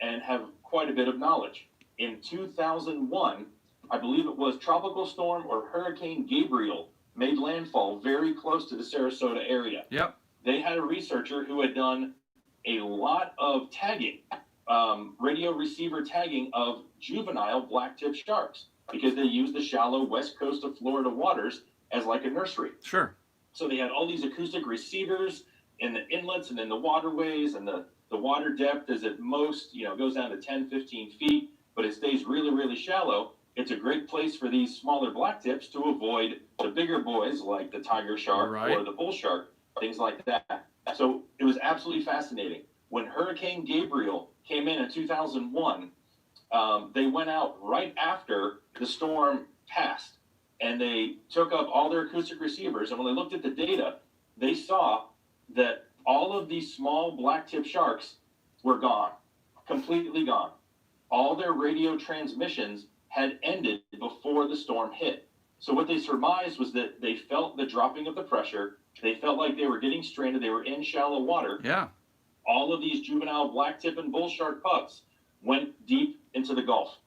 and have quite a bit of knowledge. In 2001, I believe it was Tropical Storm or Hurricane Gabriel made landfall very close to the Sarasota area. Yep. They had a researcher who had done a lot of tagging, radio receiver tagging of juvenile blacktip sharks because they use the shallow west coast of Florida waters as like a nursery. Sure. So they had all these acoustic receivers in the inlets and in the waterways, and the water depth is at most, goes down to 10, 15 feet, but it stays really, really shallow. It's a great place for these smaller blacktips to avoid the bigger boys like the tiger shark or the bull shark, things like that. So it was absolutely fascinating. When Hurricane Gabriel came in 2001, They went out right after the storm passed, and they took up all their acoustic receivers. And when they looked at the data, they saw that all of these small black-tip sharks were gone, completely gone. All their radio transmissions had ended before the storm hit. So what they surmised was that they felt the dropping of the pressure. They felt like they were getting stranded. They were in shallow water. Yeah. All of these juvenile blacktip and bull shark pups went deep into the Gulf.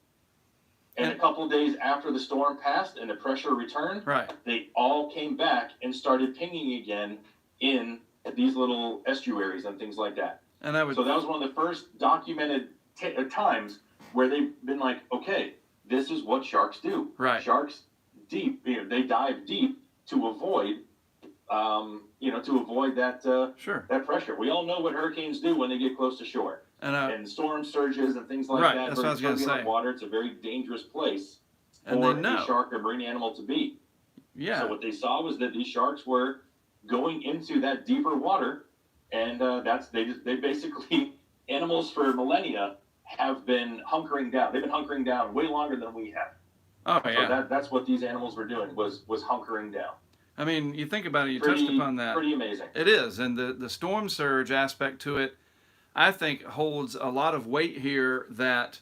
And a couple of days after the storm passed and the pressure returned, right, they all came back and started pinging again in these little estuaries and things like that. And that was, so that was one of the first documented times where they've been like, okay, this is what sharks do. Right. Sharks they dive deep to avoid, that sure, that pressure. We all know what hurricanes do when they get close to shore. And storm surges and things like right, that. That's what I was going to say. Water, it's a very dangerous place for a shark or marine animal to be. Yeah. So what they saw was that these sharks were going into that deeper water, and they basically, animals for millennia have been hunkering down. They've been hunkering down way longer than we have. Oh yeah. So that's what these animals were doing, was hunkering down. I mean, you think about it. You touched upon that. Pretty amazing. It is, and the storm surge aspect to it, I think, holds a lot of weight here, that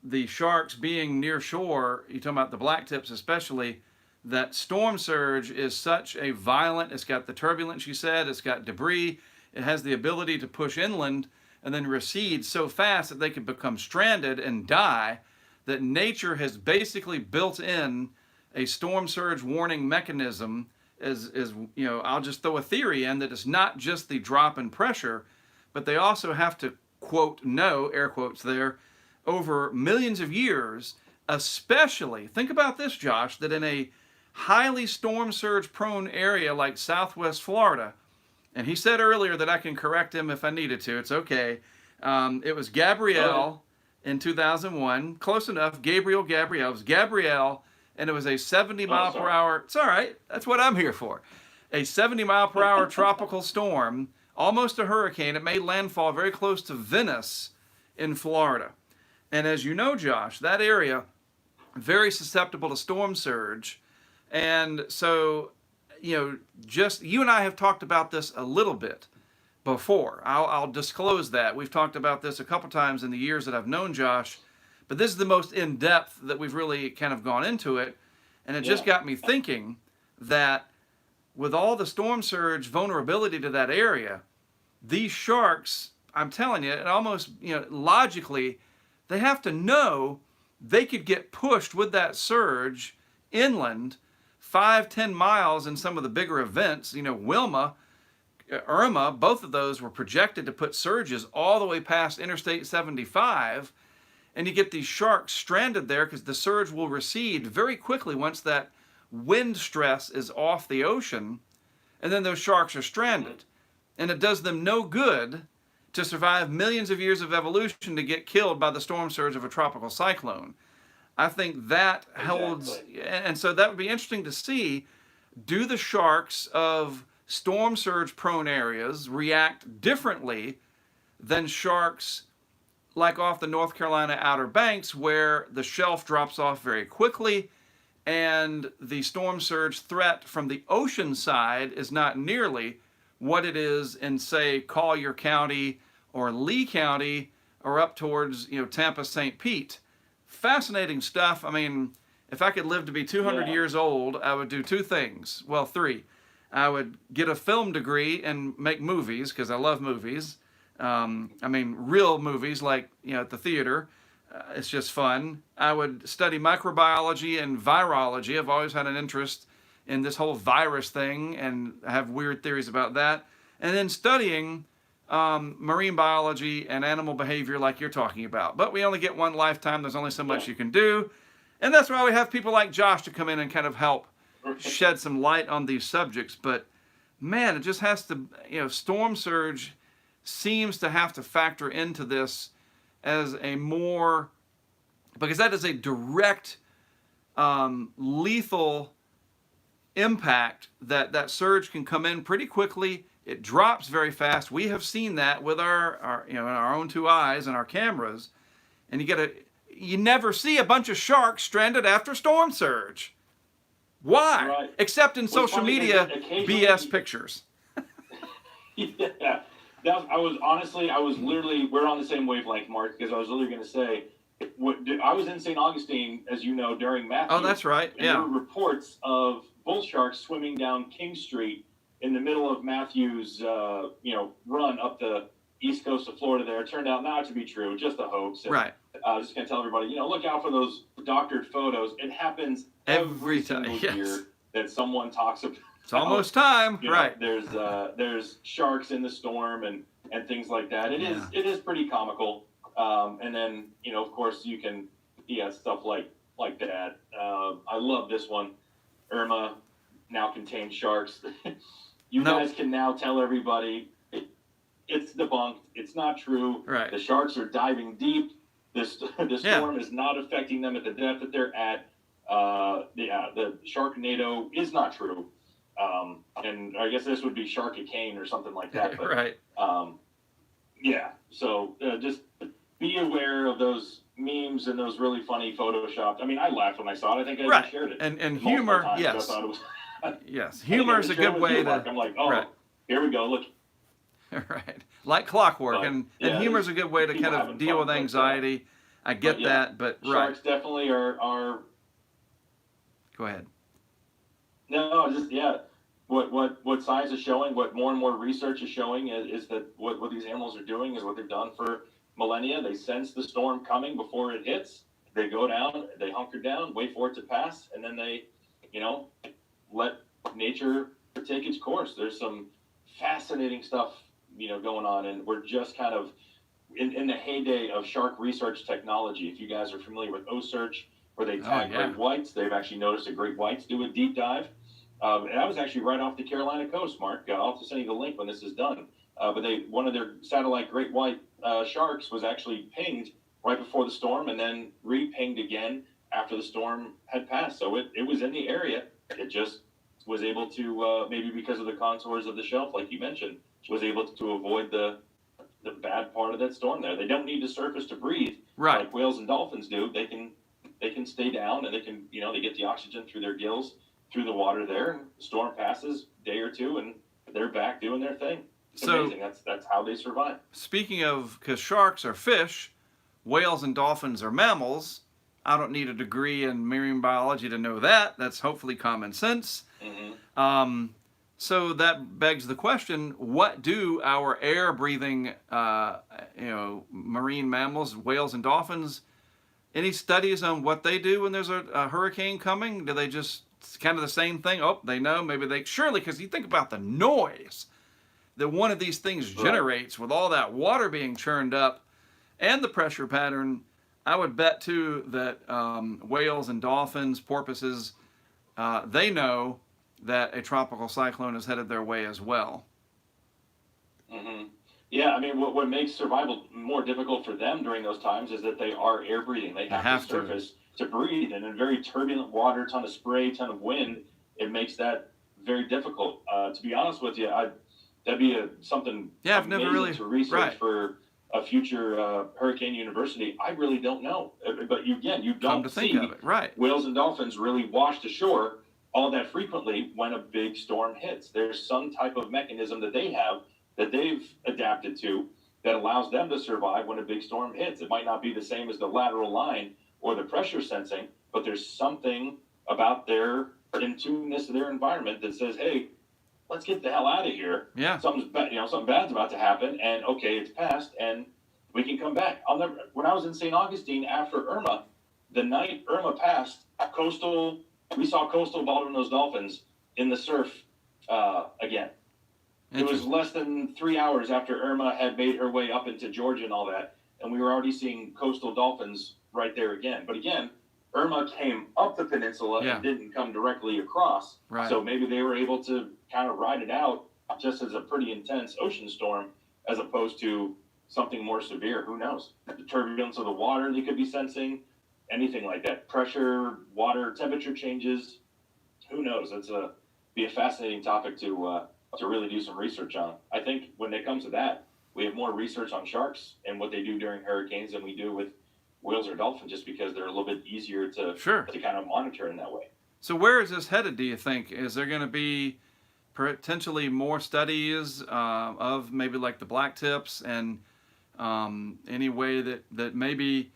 the sharks being near shore, you're talking about the black tips especially, that storm surge is such a violent, it's got the turbulence, you said, it's got debris, it has the ability to push inland and then recede so fast that they can become stranded and die, that nature has basically built in a storm surge warning mechanism. I'll just throw a theory in that it's not just the drop in pressure, but they also have to, quote, know, air quotes there, over millions of years, especially, think about this, Josh, that in a highly storm surge prone area like Southwest Florida, and he said earlier that I can correct him if I needed to, it's okay. It was Gabrielle in 2001, close enough, Gabrielle, it was Gabrielle, and it was a 70 mile per hour, it's all right, that's what I'm here for, a 70 mile per hour tropical storm, almost a hurricane. It made landfall very close to Venice in Florida. And as you know, Josh, that area, very susceptible to storm surge. And so, just you and I have talked about this a little bit before. I'll disclose that. We've talked about this a couple times in the years that I've known Josh, but this is the most in-depth that we've really kind of gone into it. And it just got me thinking that with all the storm surge vulnerability to that area, these sharks, I'm telling you, it almost, logically, they have to know they could get pushed with that surge inland 5-10 miles in some of the bigger events. Wilma, Irma, both of those were projected to put surges all the way past Interstate 75, and you get these sharks stranded there because the surge will recede very quickly once that wind stress is off the ocean, and then those sharks are stranded. And it does them no good to survive millions of years of evolution to get killed by the storm surge of a tropical cyclone. I think that holds, and so that would be interesting to see, do the sharks of storm surge prone areas react differently than sharks like off the North Carolina Outer Banks, where the shelf drops off very quickly and the storm surge threat from the ocean side is not nearly what it is in, say, Collier County or Lee County or up towards, Tampa, St. Pete. Fascinating stuff. I mean, if I could live to be 200 years old, I would do two things. Well, three. I would get a film degree and make movies, because I love movies. Real movies like, at the theater. It's just fun. I would study microbiology and virology. I've always had an interest in this whole virus thing, and I have weird theories about that. And then studying marine biology and animal behavior like you're talking about. But we only get one lifetime. There's only so much you can do. And that's why we have people like Josh to come in and kind of help shed some light on these subjects. But man, it just has to, storm surge seems to have to factor into this as a more, because that is a direct lethal impact, that surge can come in pretty quickly. It drops very fast. We have seen that with our in our own two eyes and our cameras. And you get you never see a bunch of sharks stranded after storm surge. Why? Right. Except in social funny is media that occasionally- BS pictures. Yeah. I was literally, we're on the same wavelength, Mark, because I was literally going to say, I was in St. Augustine, as you know, during Matthew. Oh, that's right. And Yeah. there were reports of bull sharks swimming down King Street in the middle of Matthew's, run up the east coast of Florida there. It turned out not to be true, just a hoax. And, Right. I was just going to tell everybody, look out for those doctored photos. It happens every time, single yes. year that someone talks about. It's almost time. Right. There's sharks in the storm and things like that. It is pretty comical. And then, of course you can, stuff like that. I love this one. Irma now contains sharks. Guys can now tell everybody it's debunked. It's not true. Right. The sharks are diving deep. The storm is not affecting them at the depth that they're at. The Sharknado is not true. And I guess this would be Sharkicane or something like that. But, right. So just be aware of those memes and those really funny photoshopped. I mean, I laughed when I saw it. I think I even shared it. And humor, yes. I thought it was yes, humor is a good way to. I'm like, here we go. Look. Right, like clockwork, and humor is a good way to kind of deal with anxiety. I get that, but sharks definitely are. Go ahead. No, just What science is showing, what more and more research is showing, is that what these animals are doing is what they've done for millennia. They sense the storm coming before it hits. They go down, they hunker down, wait for it to pass, and then they, let nature take its course. There's some fascinating stuff, going on, and we're just kind of in the heyday of shark research technology. If you guys are familiar with O-Search, where they tag great whites, they've actually noticed that great whites do a deep dive. And I was actually right off the Carolina coast, Mark. I'll have to send you the link when this is done. But one of their satellite great white sharks was actually pinged right before the storm and then re-pinged again after the storm had passed. So it was in the area. It just was able to, maybe because of the contours of the shelf, like you mentioned, was able to avoid the bad part of that storm there. They don't need to surface to breathe like whales and dolphins do. They can stay down and they can, they get the oxygen through their gills, through the water there, and the storm passes a day or two and they're back doing their thing. It's amazing. That's how they survive. Speaking of, because sharks are fish, whales and dolphins are mammals. I don't need a degree in marine biology to know that. That's hopefully common sense. Mm-hmm. So that begs the question, what do our air-breathing, marine mammals, whales and dolphins, any studies on what they do when there's a hurricane coming? Do they just, it's kind of the same thing? Oh, they know, maybe they, surely, because you think about the noise that one of these things generates with all that water being churned up and the pressure pattern. I would bet, too, that whales and dolphins, porpoises, they know that a tropical cyclone is headed their way as well. Mm-hmm. Yeah, I mean, what makes survival more difficult for them during those times is that they are air breathing. They have to surface to breathe, and in very turbulent water, ton of spray, ton of wind, it makes that very difficult. To be honest with you, that'd be something I've never really to research for a future hurricane university. I really don't know, but you don't think of it. Whales and dolphins really washed ashore all that frequently when a big storm hits. There's some type of mechanism that they have that they've adapted to that allows them to survive when a big storm hits. It might not be the same as the lateral line or the pressure sensing, but there's something about their in tuneness to their environment that says, hey, let's get the hell out of here. Yeah. Something bad's about to happen, and okay, it's passed, and we can come back. When I was in St. Augustine after Irma, the night Irma passed, we saw coastal bottlenose dolphins in the surf again. It was less than 3 hours after Irma had made her way up into Georgia and all that, and we were already seeing coastal dolphins right there again. But again, Irma came up the peninsula and didn't come directly across. Right. So maybe they were able to kind of ride it out just as a pretty intense ocean storm as opposed to something more severe. Who knows? The turbulence of the water they could be sensing, anything like that. Pressure, water, temperature changes. Who knows? It's be a fascinating topic to really do some research on. I think when it comes to that, we have more research on sharks and what they do during hurricanes than we do with whales or dolphins, just because they're a little bit easier to Sure. to kind of monitor in that way. So where is this headed, do you think? Is there going to be potentially more studies of maybe like the black tips and any way that maybe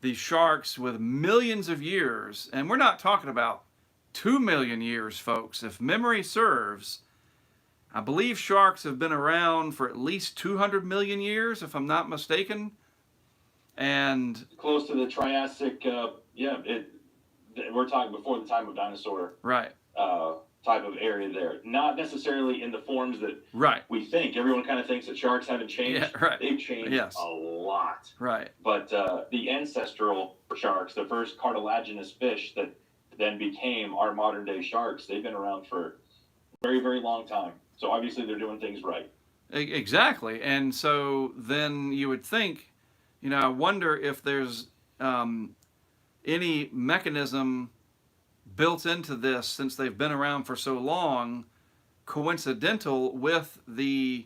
these sharks with millions of years, and we're not talking about 2 million years, folks. If memory serves, I believe sharks have been around for at least 200 million years, if I'm not mistaken. And Close to the Triassic, we're talking before the time of dinosaur, right, type of area there. Not necessarily in the forms that right, we think. Everyone kind of thinks that sharks haven't changed. yeah, right, They've changed yes, a lot. right, But the ancestral sharks, the first cartilaginous fish that then became our modern day sharks, they've been around for a very, very long time. So obviously they're doing things right. exactly. And so then you would think, I wonder if there's any mechanism built into this, since they've been around for so long, coincidental with the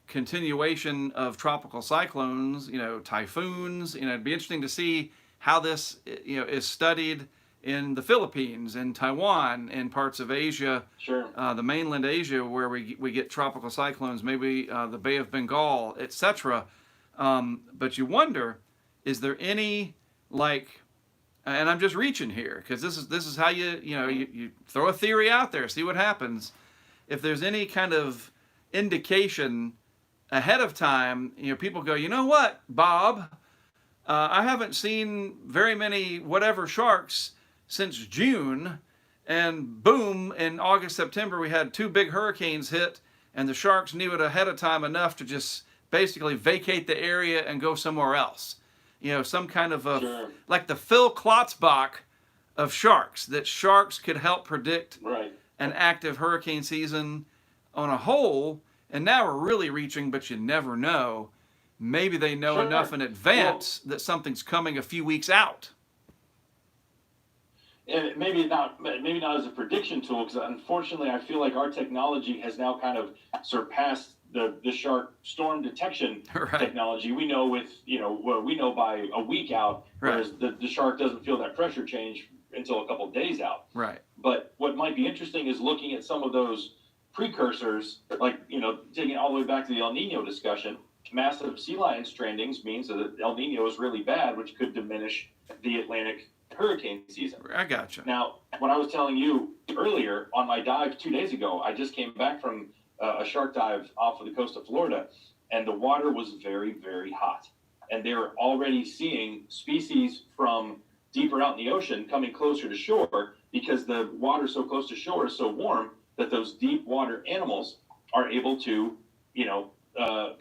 continuation of tropical cyclones, typhoons. It'd be interesting to see how this, is studied in the Philippines, in Taiwan, in parts of Asia, Sure. the mainland Asia, where we get tropical cyclones, maybe the Bay of Bengal, etc. But you wonder, is there any, like, and I'm just reaching here because this is how you throw a theory out there, see what happens. If there's any kind of indication ahead of time, people go, you know what, Bob, I haven't seen very many whatever sharks since June, and boom, in August, September, we had 2 big hurricanes hit, and the sharks knew it ahead of time enough to just basically vacate the area and go somewhere else. Some kind of Sure. like the Phil Klotzbach of sharks, that sharks could help predict Right. an active hurricane season on a whole. And now we're really reaching, but you never know. Maybe they know Sure. enough in advance that something's coming a few weeks out. And maybe not as a prediction tool, because unfortunately I feel like our technology has now kind of surpassed the shark storm detection Right. technology. We know we know by a week out, whereas the shark doesn't feel that pressure change until a couple of days out. Right. But what might be interesting is looking at some of those precursors, like, taking it all the way back to the El Nino discussion. Massive sea lion strandings means that El Nino is really bad, which could diminish the Atlantic hurricane season. I gotcha. Now, when I was telling you earlier on my dive 2 days ago, I just came back from a shark dive off of the coast of Florida, and the water was very, very hot. And they were already seeing species from deeper out in the ocean coming closer to shore, because the water so close to shore is so warm that those deep water animals are able to,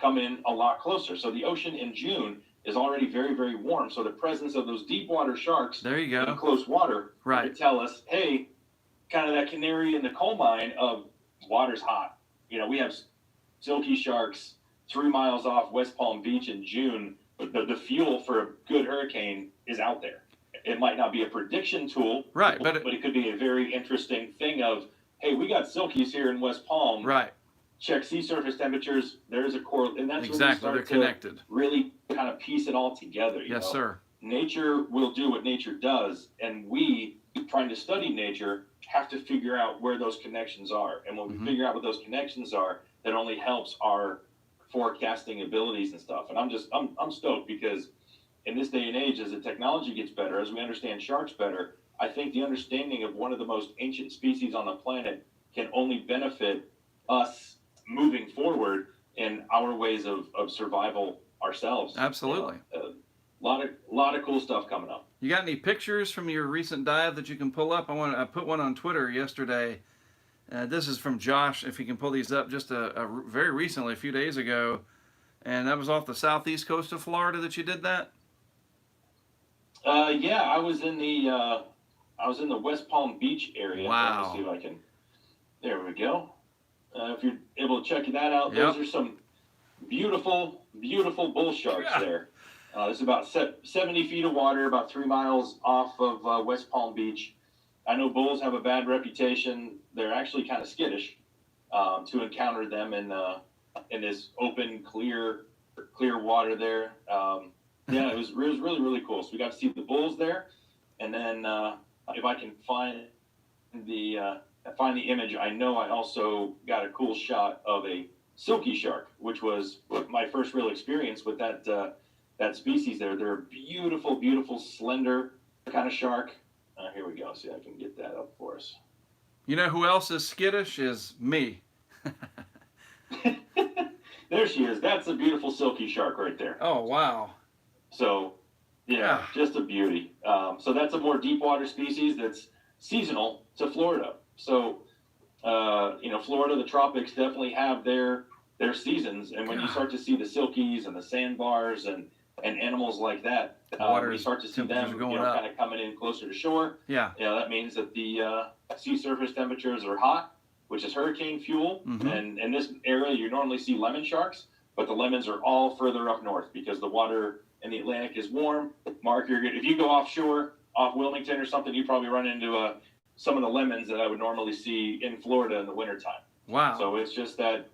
come in a lot closer. So the ocean in June is already very, very warm. So the presence of those deep water sharks There you go. in close water Right. would tell us, hey, kind of that canary in the coal mine of water's hot. We have silky sharks 3 miles off West Palm Beach in June, but the fuel for a good hurricane is out there. It might not be a prediction tool, Right, but it could be a very interesting thing of, hey, we got silkies here in West Palm. Right. Check sea surface temperatures. There's a correlation, and that's Exactly. when They're we start to connected. really kind of piece it all together. Yes, sir. Nature will do what nature does, and we, trying to study nature, have to figure out where those connections are. And when we figure out what those connections are, that only helps our forecasting abilities and stuff. And I'm stoked, because in this day and age, as the technology gets better, as we understand sharks better, I think the understanding of one of the most ancient species on the planet can only benefit us moving forward in our ways of survival ourselves. Absolutely. A lot of cool stuff coming up. You got any pictures from your recent dive that you can pull up? I put one on Twitter yesterday. This is from Josh, if he can pull these up, just very recently, a few days ago. And that was off the southeast coast of Florida that you did that? Yeah, I was in the West Palm Beach area. Wow. Let me see if I can. There we go. If you're able to check that out, Yep. those are some beautiful, beautiful bull sharks there. There's about 70 feet of water, about 3 miles off of West Palm Beach. I know bulls have a bad reputation. They're actually kind of skittish to encounter them in this open, clear water there. Yeah, it was really, really cool. So we got to see the bulls there, and then if I can find the image, I know I also got a cool shot of a silky shark, which was my first real experience with that species. They're a beautiful, beautiful, slender kind of shark. Here we go. See, I can get that up for us. You know who else is skittish? Is me. There she is. That's a beautiful silky shark right there. Oh, wow. So, yeah, just a beauty. So that's a more deep water species that's seasonal to Florida. So, Florida, the tropics definitely have their seasons. And when you start to see the silkies and the sandbars and animals like that, you start to see them, kind of coming in closer to shore. Yeah. That means that the sea surface temperatures are hot, which is hurricane fuel. Mm-hmm. And in this area, you normally see lemon sharks, but the lemons are all further up north because the water in the Atlantic is warm. Mark, if you go offshore, off Wilmington or something, you probably run into some of the lemons that I would normally see in Florida in the wintertime. Wow. So it's just that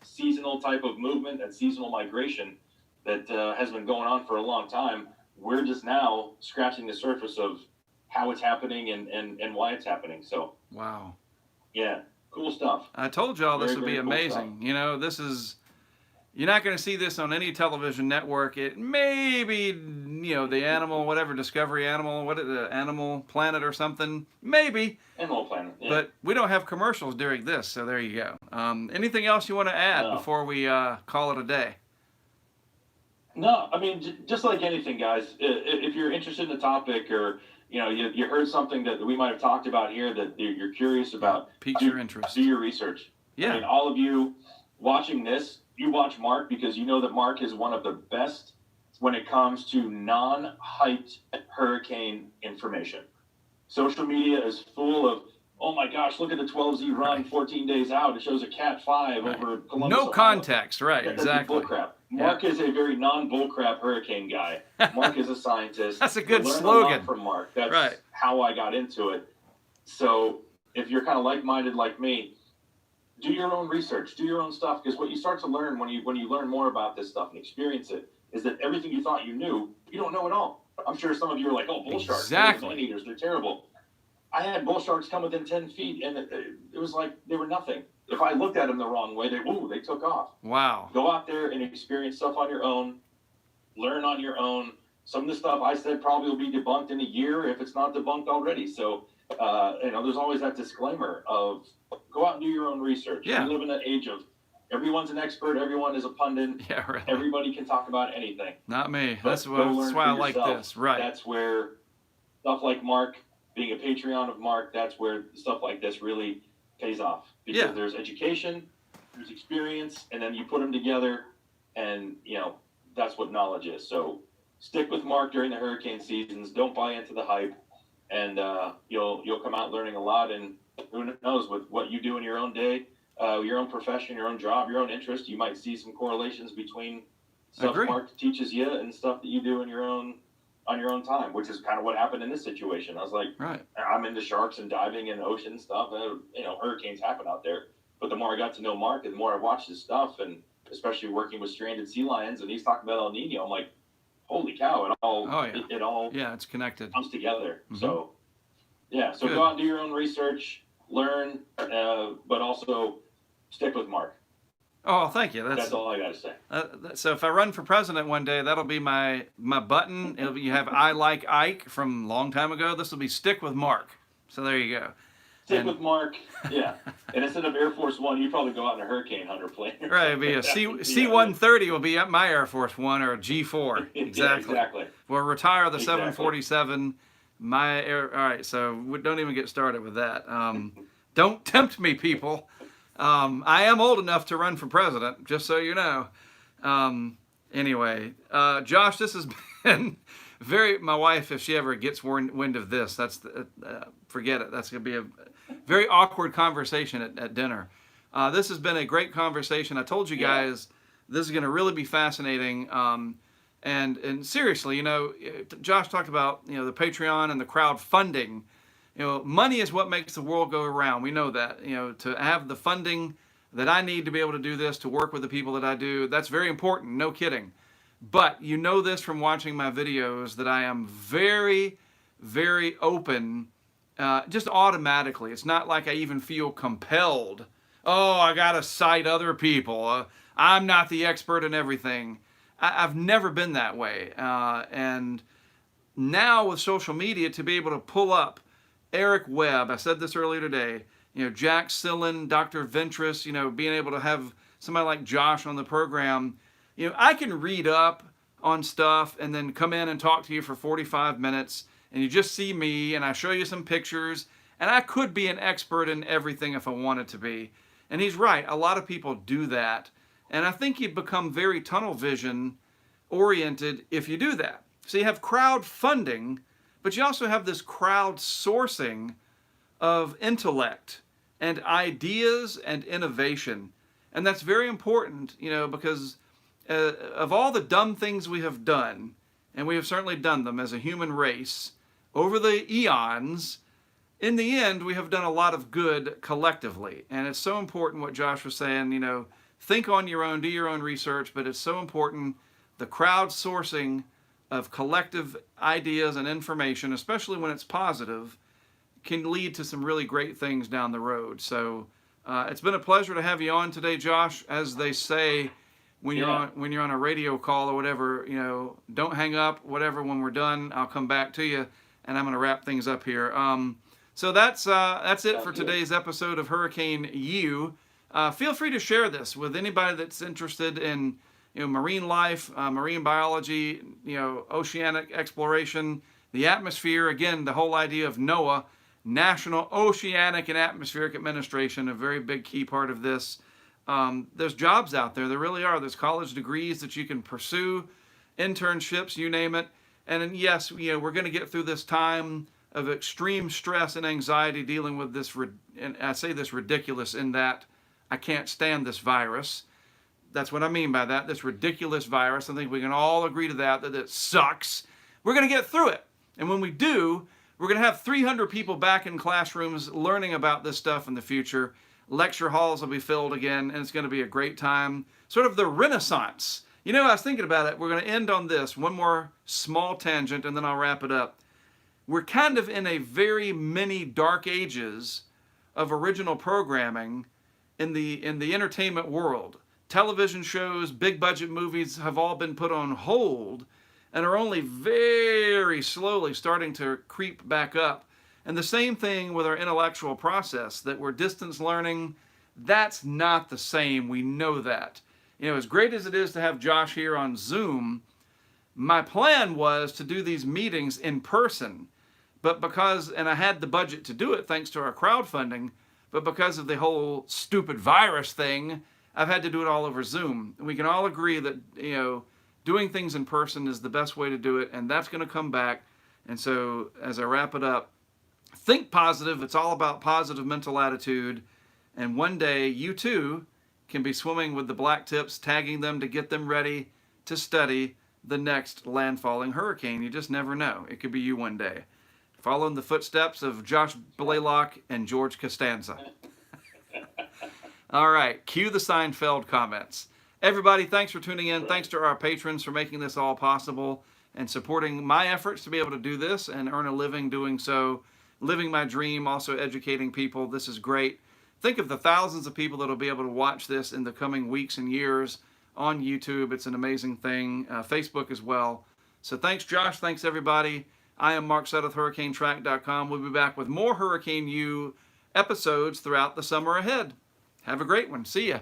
seasonal type of movement, that seasonal migration that has been going on for a long time. We're just now scratching the surface of how it's happening and why it's happening. So, wow. Yeah, cool stuff. I told y'all this would be cool amazing. You're not going to see this on any television network. It may be, the animal, whatever, Discovery Animal, the Animal Planet or something. Maybe. Animal Planet, yeah. But we don't have commercials during this, so there you go. Anything else you want to add before we call it a day? No, I mean, just like anything, guys, if you're interested in the topic or, you heard something that we might have talked about here that you're curious about. Piques your interest. Do your research. Yeah. I mean, all of you watching this, you watch Mark because you know that Mark is one of the best when it comes to non-hyped hurricane information. Social media is full of, oh my gosh, look at the 12Z run 14 days out. It shows a Cat 5 over Columbus. No Ohio. Context, right, That's exactly. Bullcrap. Mark is a very non-bullcrap hurricane guy. Mark is a scientist. That's a good slogan. slogan. A lot from Mark. That's how I got into it. So if you're kind of like-minded like me, do your own research, do your own stuff, because what you start to learn when you learn more about this stuff and experience it is that everything you thought you knew, you don't know at all. I'm sure some of you are like, oh, bull sharks, man eaters, they're terrible. I had bull sharks come within 10 feet, and it was like they were nothing. If I looked at them the wrong way, they took off. Wow. Go out there and experience stuff on your own, learn on your own. Some of the stuff I said probably will be debunked in a year if it's not debunked already. So, there's always that disclaimer of go out and do your own research. Yeah. We live in an age of everyone's an expert, everyone is a pundit. Yeah, right. Everybody can talk about anything. Not me. But That's why I like this. Right. That's where stuff like Mark, being a Patreon of Mark, that's where stuff like this really pays off. Because there's education, there's experience, and then you put them together, and, that's what knowledge is. So stick with Mark during the hurricane seasons. Don't buy into the hype, and you'll come out learning a lot. And who knows, with what you do in your own day, your own profession, your own job, your own interest, you might see some correlations between stuff Mark teaches you and stuff that you do on your own time, which is kind of what happened in this situation. I was like, I'm into sharks and diving and ocean stuff, and hurricanes happen out there. But the more I got to know Mark, and the more I watched his stuff, and especially working with stranded sea lions, and he's talking about El Nino, I'm like, holy cow! It all it's connected, comes together. Mm-hmm. So Good. Go out and do your own research, learn, but also stick with Mark. Oh, thank you. That's all I got to say. So if I run for president one day, that'll be my button. You have I like Ike from a long time ago. This will be stick with Mark. So there you go. Stick with Mark, yeah. And instead of Air Force One, you probably go out in a Hurricane Hunter plane. Right, it'll be a C-130 will be at my Air Force One or a G4. Exactly. Exactly. We'll retire the 747. All right, so we don't even get started with that. Don't tempt me, people. I am old enough to run for president, just so you know. Anyway, Josh, this has been my wife, if she ever gets wind of this, forget it. That's going to be a very awkward conversation at dinner. This has been a great conversation. I told you guys this is going to really be fascinating. And seriously, Josh talked about, the Patreon and the crowdfunding. Money is what makes the world go around. We know that. To have the funding that I need to be able to do this, to work with the people that I do, that's very important. No kidding. But you know this from watching my videos that I am very, very open, just automatically. It's not like I even feel compelled. Oh, I got to cite other people. I'm not the expert in everything. I've never been that way. And now with social media, to be able to pull up Eric Webb, I said this earlier today, Jack Sillen, Dr. Ventress, being able to have somebody like Josh on the program, I can read up on stuff and then come in and talk to you for 45 minutes and you just see me and I show you some pictures and I could be an expert in everything if I wanted to be. And he's right, a lot of people do that. And I think you become very tunnel vision oriented if you do that. So you have crowdfunding, but you also have this crowdsourcing of intellect and ideas and innovation. And that's very important, because of all the dumb things we have done, and we have certainly done them as a human race over the eons, in the end, we have done a lot of good collectively. And it's so important what Josh was saying, think on your own, do your own research, but it's so important, the crowdsourcing of collective ideas and information, especially when it's positive, can lead to some really great things down the road. So it's been a pleasure to have you on today, Josh. As they say, when you're on a radio call or whatever, don't hang up. Whatever. When we're done, I'll come back to you, and I'm going to wrap things up here. So that's it for today's episode of Hurricane U. Feel free to share this with anybody that's interested in marine life, marine biology, oceanic exploration, the atmosphere. Again, the whole idea of NOAA, National Oceanic and Atmospheric Administration, a very big key part of this. There's jobs out there. There really are. There's college degrees that you can pursue, internships, you name it. And then, yes, we're going to get through this time of extreme stress and anxiety dealing with this, and I say this ridiculous in that I can't stand this virus. That's what I mean by that, this ridiculous virus. I think we can all agree to that it sucks. We're going to get through it. And when we do, we're going to have 300 people back in classrooms learning about this stuff in the future. Lecture halls will be filled again, and it's going to be a great time. Sort of the Renaissance. I was thinking about it. We're going to end on this. One more small tangent, and then I'll wrap it up. We're kind of in a very many dark ages of original programming in the entertainment world. Television shows, big budget movies have all been put on hold and are only very slowly starting to creep back up. And the same thing with our intellectual process, that we're distance learning. That's not the same. We know that. As great as it is to have Josh here on Zoom, my plan was to do these meetings in person. But and I had the budget to do it thanks to our crowdfunding, but because of the whole stupid virus thing, I've had to do it all over Zoom. We can all agree that, doing things in person is the best way to do it, and that's going to come back. And so as I wrap it up, think positive. It's all about positive mental attitude. And one day you too can be swimming with the black tips, tagging them to get them ready to study the next landfalling hurricane. You just never know. It could be you one day. Following the footsteps of Josh Blaylock and George Costanza. All right, cue the Seinfeld comments. Everybody, thanks for tuning in. Thanks to our patrons for making this all possible and supporting my efforts to be able to do this and earn a living doing so, living my dream, also educating people. This is great. Think of the thousands of people that will be able to watch this in the coming weeks and years on YouTube. It's an amazing thing. Facebook as well. So thanks, Josh. Thanks, everybody. I am Mark Sudduth, HurricaneTrack.com. We'll be back with more Hurricane U episodes throughout the summer ahead. Have a great one. See ya.